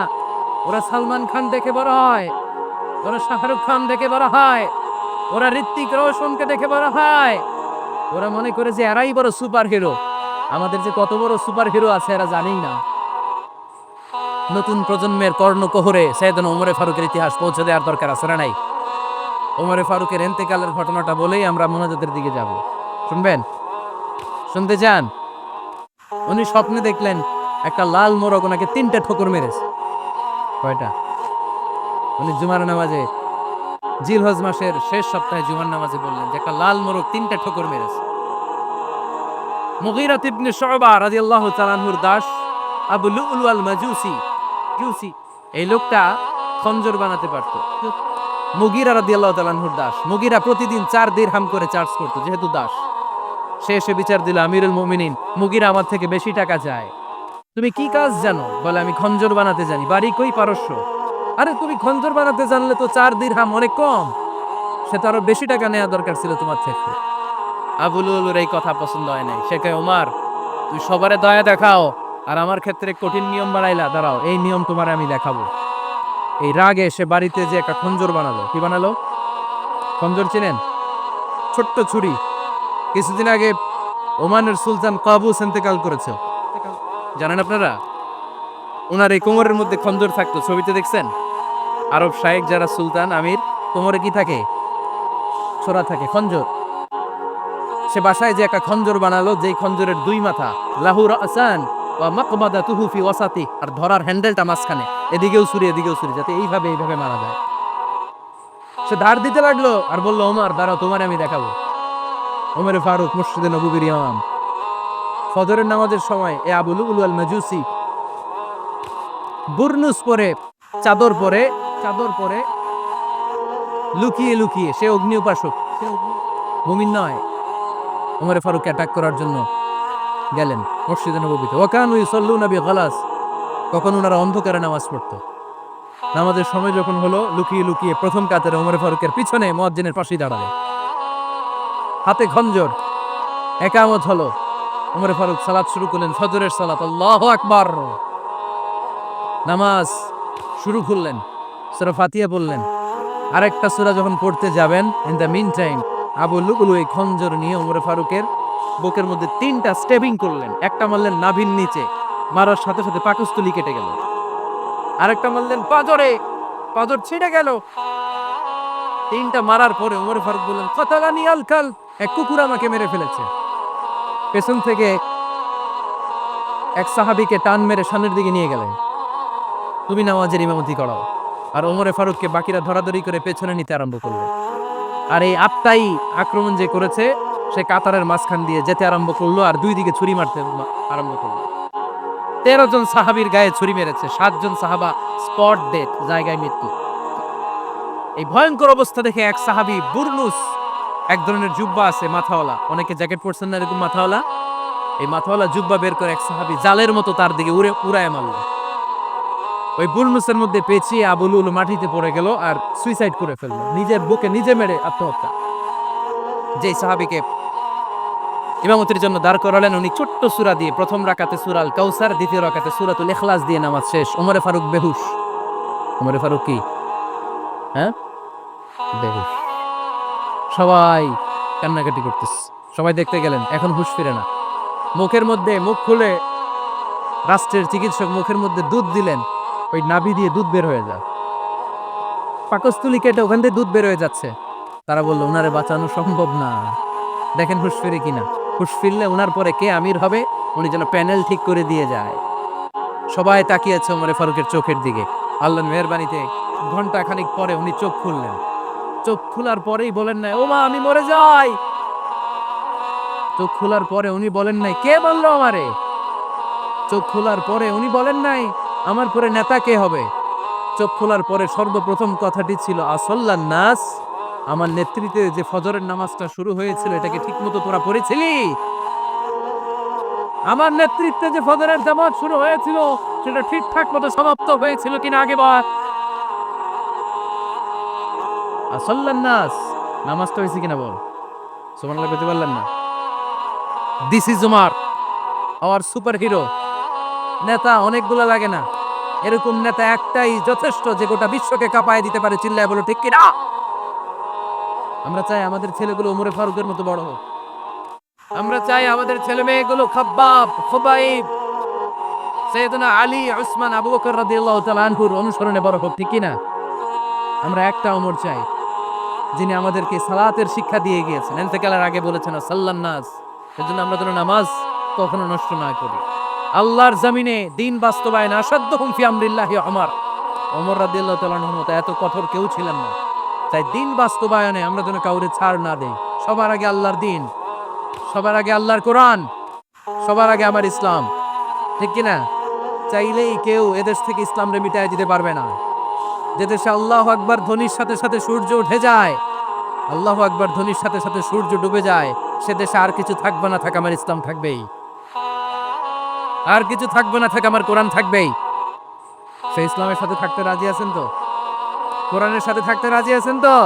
ওরা সালমান খান দেখে বড় হয়, ওরা শাহরুখ খান দেখে বড় হয়, ওরা ঋত্বিক রোশনকে দেখে বড় হয়। ওরা মনে করে যে এরাই বড় সুপার হিরো। আমাদের যে কত বড় সুপার হিরো আছে এরা জানেই না। নতুন প্রজন্মের কর্ণকোহরে সাইয়েদনা ওমরে ফারুকের ইতিহাস পৌঁছে দেওয়ার দরকার আছে না নাই? ওমরে ফারুকের ইন্তেকালের ঘটনাটা বলেই আমরা মোনাজাতের দিকে যাব। শুনবেন? শুনতে চান? উনি স্বপ্নে দেখলেন একটা লাল মোরগ ওনাকে 3টা ঠোকর মেরেছে। কয়টা? উনি জুমার নামাজে জিলহজ মাসের শেষ সপ্তাহে জুমার নামাজে বললেন যে একটা লাল মোরগ 3টা ঠোকর মেরেছে। মুগীরা ইবনে শুবা রাদিয়াল্লাহু তাআলা আনহুর দাস আবু লুলু আল মাজুসি এই লোকটা খঞ্জর বানাতে পারতো। মুগীরা রাদিয়াল্লাহু তাআলা আনহুর দাস। মুগীরা প্রতিদিন 4 দিরহাম করে চার্জ করতো যেহেতু দাস। সে এসে বিচার দিল, আমিরুল মুমিনিন, মুগীরা আমার থেকে বেশি টাকা চায়। তুমি কি কাজ জানো? বলে আমি খঞ্জর বানাতে জানি। বাড়ি কই? পারস্য। আরে তুমি খঞ্জর বানাতে জানলে তো 4 দিরহাম অনেক কম। সে তো আরো বেশি টাকা নেওয়া দরকার ছিল তোমার থেকে। আবু লুলুর এই কথা পছন্দ হয় নাই। সে কয়, ওমর তুই সবারে দয়া দেখাও আর আমার ক্ষেত্রে কঠিন নিয়ম বানাইলা, দাঁড়াও এই নিয়ম তোমারে আমি দেখাবো। এই রাগে সে বাড়িতে যে একটা খঞ্জর বানালো। কি বানালো? খঞ্জর চিনেন? ছোট্ট ছুরি। কিছুদিন আগে ওমানের সুলতান কাবুস ইন্তেকাল করেছে, জানেন আপনারা? ওনার এই কোমরের মধ্যে খঞ্জর থাকতো, ছবিতে দেখছেন? আরব শায়েক যারা সুলতান আমির, কোমরে কি থাকে? ছোরা থাকে, খঞ্জর। সে বাসায় যে একটা খঞ্জর বানালো, যেই খঞ্জরের 2 মাথা, লাহু রাসান ওয়া মাকবাদাতুহু ফি ওয়াসাতি, আর ধরার হ্যান্ডেলটা মাঝখানে, এদিকেও ছুরি এদিকেও ছুরি, যাতে এইভাবে মারা যায়। সে ধার দিতে লাগলো আর বলল, ওমর দাঁড়াও তোমারে আমি দেখাবো। ওমরে ফারুক মসজিদে নববীর ইমাম, ফজরের নামাজের সময় এ আবু লুলু আল মাজুসি বুরনুস পরে, চাদর পরে লুকিয়ে লুকিয়ে, সে অগ্নি উপাসক, মুমিন নয়, ওমরে ফারুককে অ্যাটাক করার জন্য গেলেন মসজিদে নববীতে। ওয়াকানু ইউসাল্লুনা বিগালাস, তখন ওনারা অন্ধকারে নামাজ পড়তো। নামাজের সময় যখন হলো, লুকিয়ে লুকিয়ে প্রথম কাতারে ওমরে ফারুকের পিছনে মুয়াজ্জিনের পাশেই দাঁড়ালেন, হাতে খঞ্জর। একামত হলো, ওমরে ফারুক সালাত শুরু করলেন, ফজরের সালাত। আল্লাহু আকবার। নামাজ শুরু করলেন, সূরা ফাতিহা বললেন। আরেকটা সূরা যখন পড়তে যাবেন, in the meantime Abu Lulu এই খঞ্জর নিয়ে ওমরে ফারুকের বুকের মধ্যে 3টা স্টেবিং করলেন। একটা মারলেন নাভির নিচে, মারার সাথে সাথে পাকস্থলী কেটে গেল। আরেকটা মারলেন পাজরে, পাজর ছিঁড়ে গেল। 3টা মারার পরে ওমরে ফারুক বললেন, কাতালানি আল কাল, এক কুকুর আমাকে মেরে ফেলেছে। পেছন থেকে এক সাহাবীকে টান মেরে সামনের দিকে নিয়ে গেলেন, তুমি নামাজের ইমামতি করাও। আর ওমরে ফারুককে বাকিরা ধরাধরি করে পেছনে নিতে আরম্ভ করলো। আর এই আত্মাই আক্রমণ যে করেছে, সে কাতারের মাঝখান দিয়ে যেতে আরম্ভ করলো আর 2 দিকে ছুরি মারতে আরম্ভ করলো। 13 জন সাহাবীর গায়ে ছুরি মেরেছে, 7 জন সাহাবা স্পট ডেথ, জায়গায় মৃত্যু। এই ভয়ঙ্কর অবস্থা দেখে এক সাহাবী বুরনুস, এক ধরনের জুব্বা আছে মাথাওয়ালা, অনেকে জ্যাকেট পরছেন না এরকম মাথাওয়ালা, এই মাথাওয়ালা জুব্বা বের করে এক সাহাবী জালের মতো তার দিকে উড়ায় মারলো। ওই বুরনুসের মধ্যে পেঁচিয়ে আবু লুলু মাটিতে পড়ে গেল আর সুইসাইড করে ফেললো, নিজের বুকে নিজে মেরে আত্মহত্যা। যেই সাহাবীকে ইমামতির জন্য দাঁড় করালেন, উনি ছোট্ট সূরা দিয়ে, প্রথম রাকাতে সূরা আল কাউসার, দ্বিতীয় রাকাতে সূরাতুল ইখলাস দিয়ে নামাজ শেষ। ওমরে ফারুক বেহুশ। ওমরে ফারুক কি? হ্যাঁ, বেহুশ। সবাই কান্নাকাটি করতেছে, সবাই দেখতে গেলেন, এখন হুঁশ ফিরে না। মুখের মধ্যে, মুখ খুলে রাষ্ট্রের চিকিৎসক মুখের মধ্যে দুধ দিলেন, ওই নাভি দিয়ে দুধ বের হয়ে যায়, পাকস্থলী কেটে ওখান থেকে দুধ বের হয়ে যাচ্ছে। তারা বললো উনারে বাঁচানো সম্ভব না, দেখেন হুঁশ ফিরে কিনা। হুঁশ ফিরলে উনার পরে কে আমির হবে, উনি যেন প্যানেল ঠিক করে দিয়ে যায়। সবাই তাকিয়েছে ওমরে ফারুকের চোখের দিকে। আল্লাহর মেহেরবানিতে ঘন্টা খানিক পরে উনি চোখ খুললেন। চোখ খোলার পরেই বলেন নাই, ও মা আমি মরে যাই। চোখ খোলার পরে উনি বলেন নাই, কে বললো আমারে। চোখ খোলার পরে উনি বলেন নাই, আমার পরে নেতা কে হবে। চোখ খোলার পরে সর্বপ্রথম কথাটি ছিল, আসল্লান নাস, আমার নেতৃত্বে যে ফজরের নামাজটা শুরু হয়েছিল, এটাকে ঠিকমতো তোরা পড়েছিলি? আমার নেতৃত্বে যে ফজরের জামাত শুরু হয়েছিল, সেটা ঠিকঠাক মতো সমাপ্ত হয়েছিল কিনা আগে বল। আসল্লান নাস, নামাজটা হয়েছে কিনা বল। সুবহানাল্লাহ বলতে পারলেন না? This is Umar, hour super hero. নেতা অনেকগুলো লাগে না, এরকম নেতা একটাই যথেষ্ট যে গোটা বিশ্বকে কাঁপায় দিতে পারে। চিল্লায় বলো ঠিক কিনা? আমরা চাই আমাদের ছেলেগুলো ওমরে ফারুকের মতো বড় হোক। আমরা চাই আমাদের ছেলে মেয়েগুলো খাব্বাব, খুবাইব, সৈয়দনা আলী, উসমান, আবু বকর রাদিয়াল্লাহু তাআলা আনহুর অনুসরণে বড় হোক। ঠিক কিনা? আমরা একটা ওমর চাই যিনি আমাদেরকে সালাতের শিক্ষা দিয়ে গিয়েছেন, ইন্তেকালের আগে বলেছেন সাল্লান নাস। এজন্য আমরা যেন নামাজ কখনো নষ্ট না করি। আল্লাহর জমিনে দিন বাস্তবায়ন আসাদ্দুহুম ফি আমরিল্লাহি ওমর রাদিয়াল্লাহু তাআলা আনহুর মতো এত কঠোর কেউ ছিলেন না। তাই দিন বাস্তবায়নে আমরা যেন কাউরে ছাড় না দেই। সবার আগে আল্লাহর দিন, সবার আগে আল্লাহর কোরআন, সবার আগে আমার ইসলাম। ঠিক কিনা? চাইলেই কেউ এদেশ থেকে ইসলামরে মিটায় দিতে পারবে না। যে দেশে আল্লাহু আকবার ধ্বনির সাথে সাথে সূর্য উঠে যায়, আল্লাহু আকবার ধ্বনির সাথে সাথে সূর্য ডুবে যায়, সে দেশে আর কিছু থাকবে না, থাক আমার ইসলাম থাকবেই। আর কিছু থাকবে না, থাক আমার কোরআন থাকবেই। সে ইসলামের সাথে থাকতে রাজি আছেন তো? কোরআনের সাথে থাকতে রাজি আছেন তো?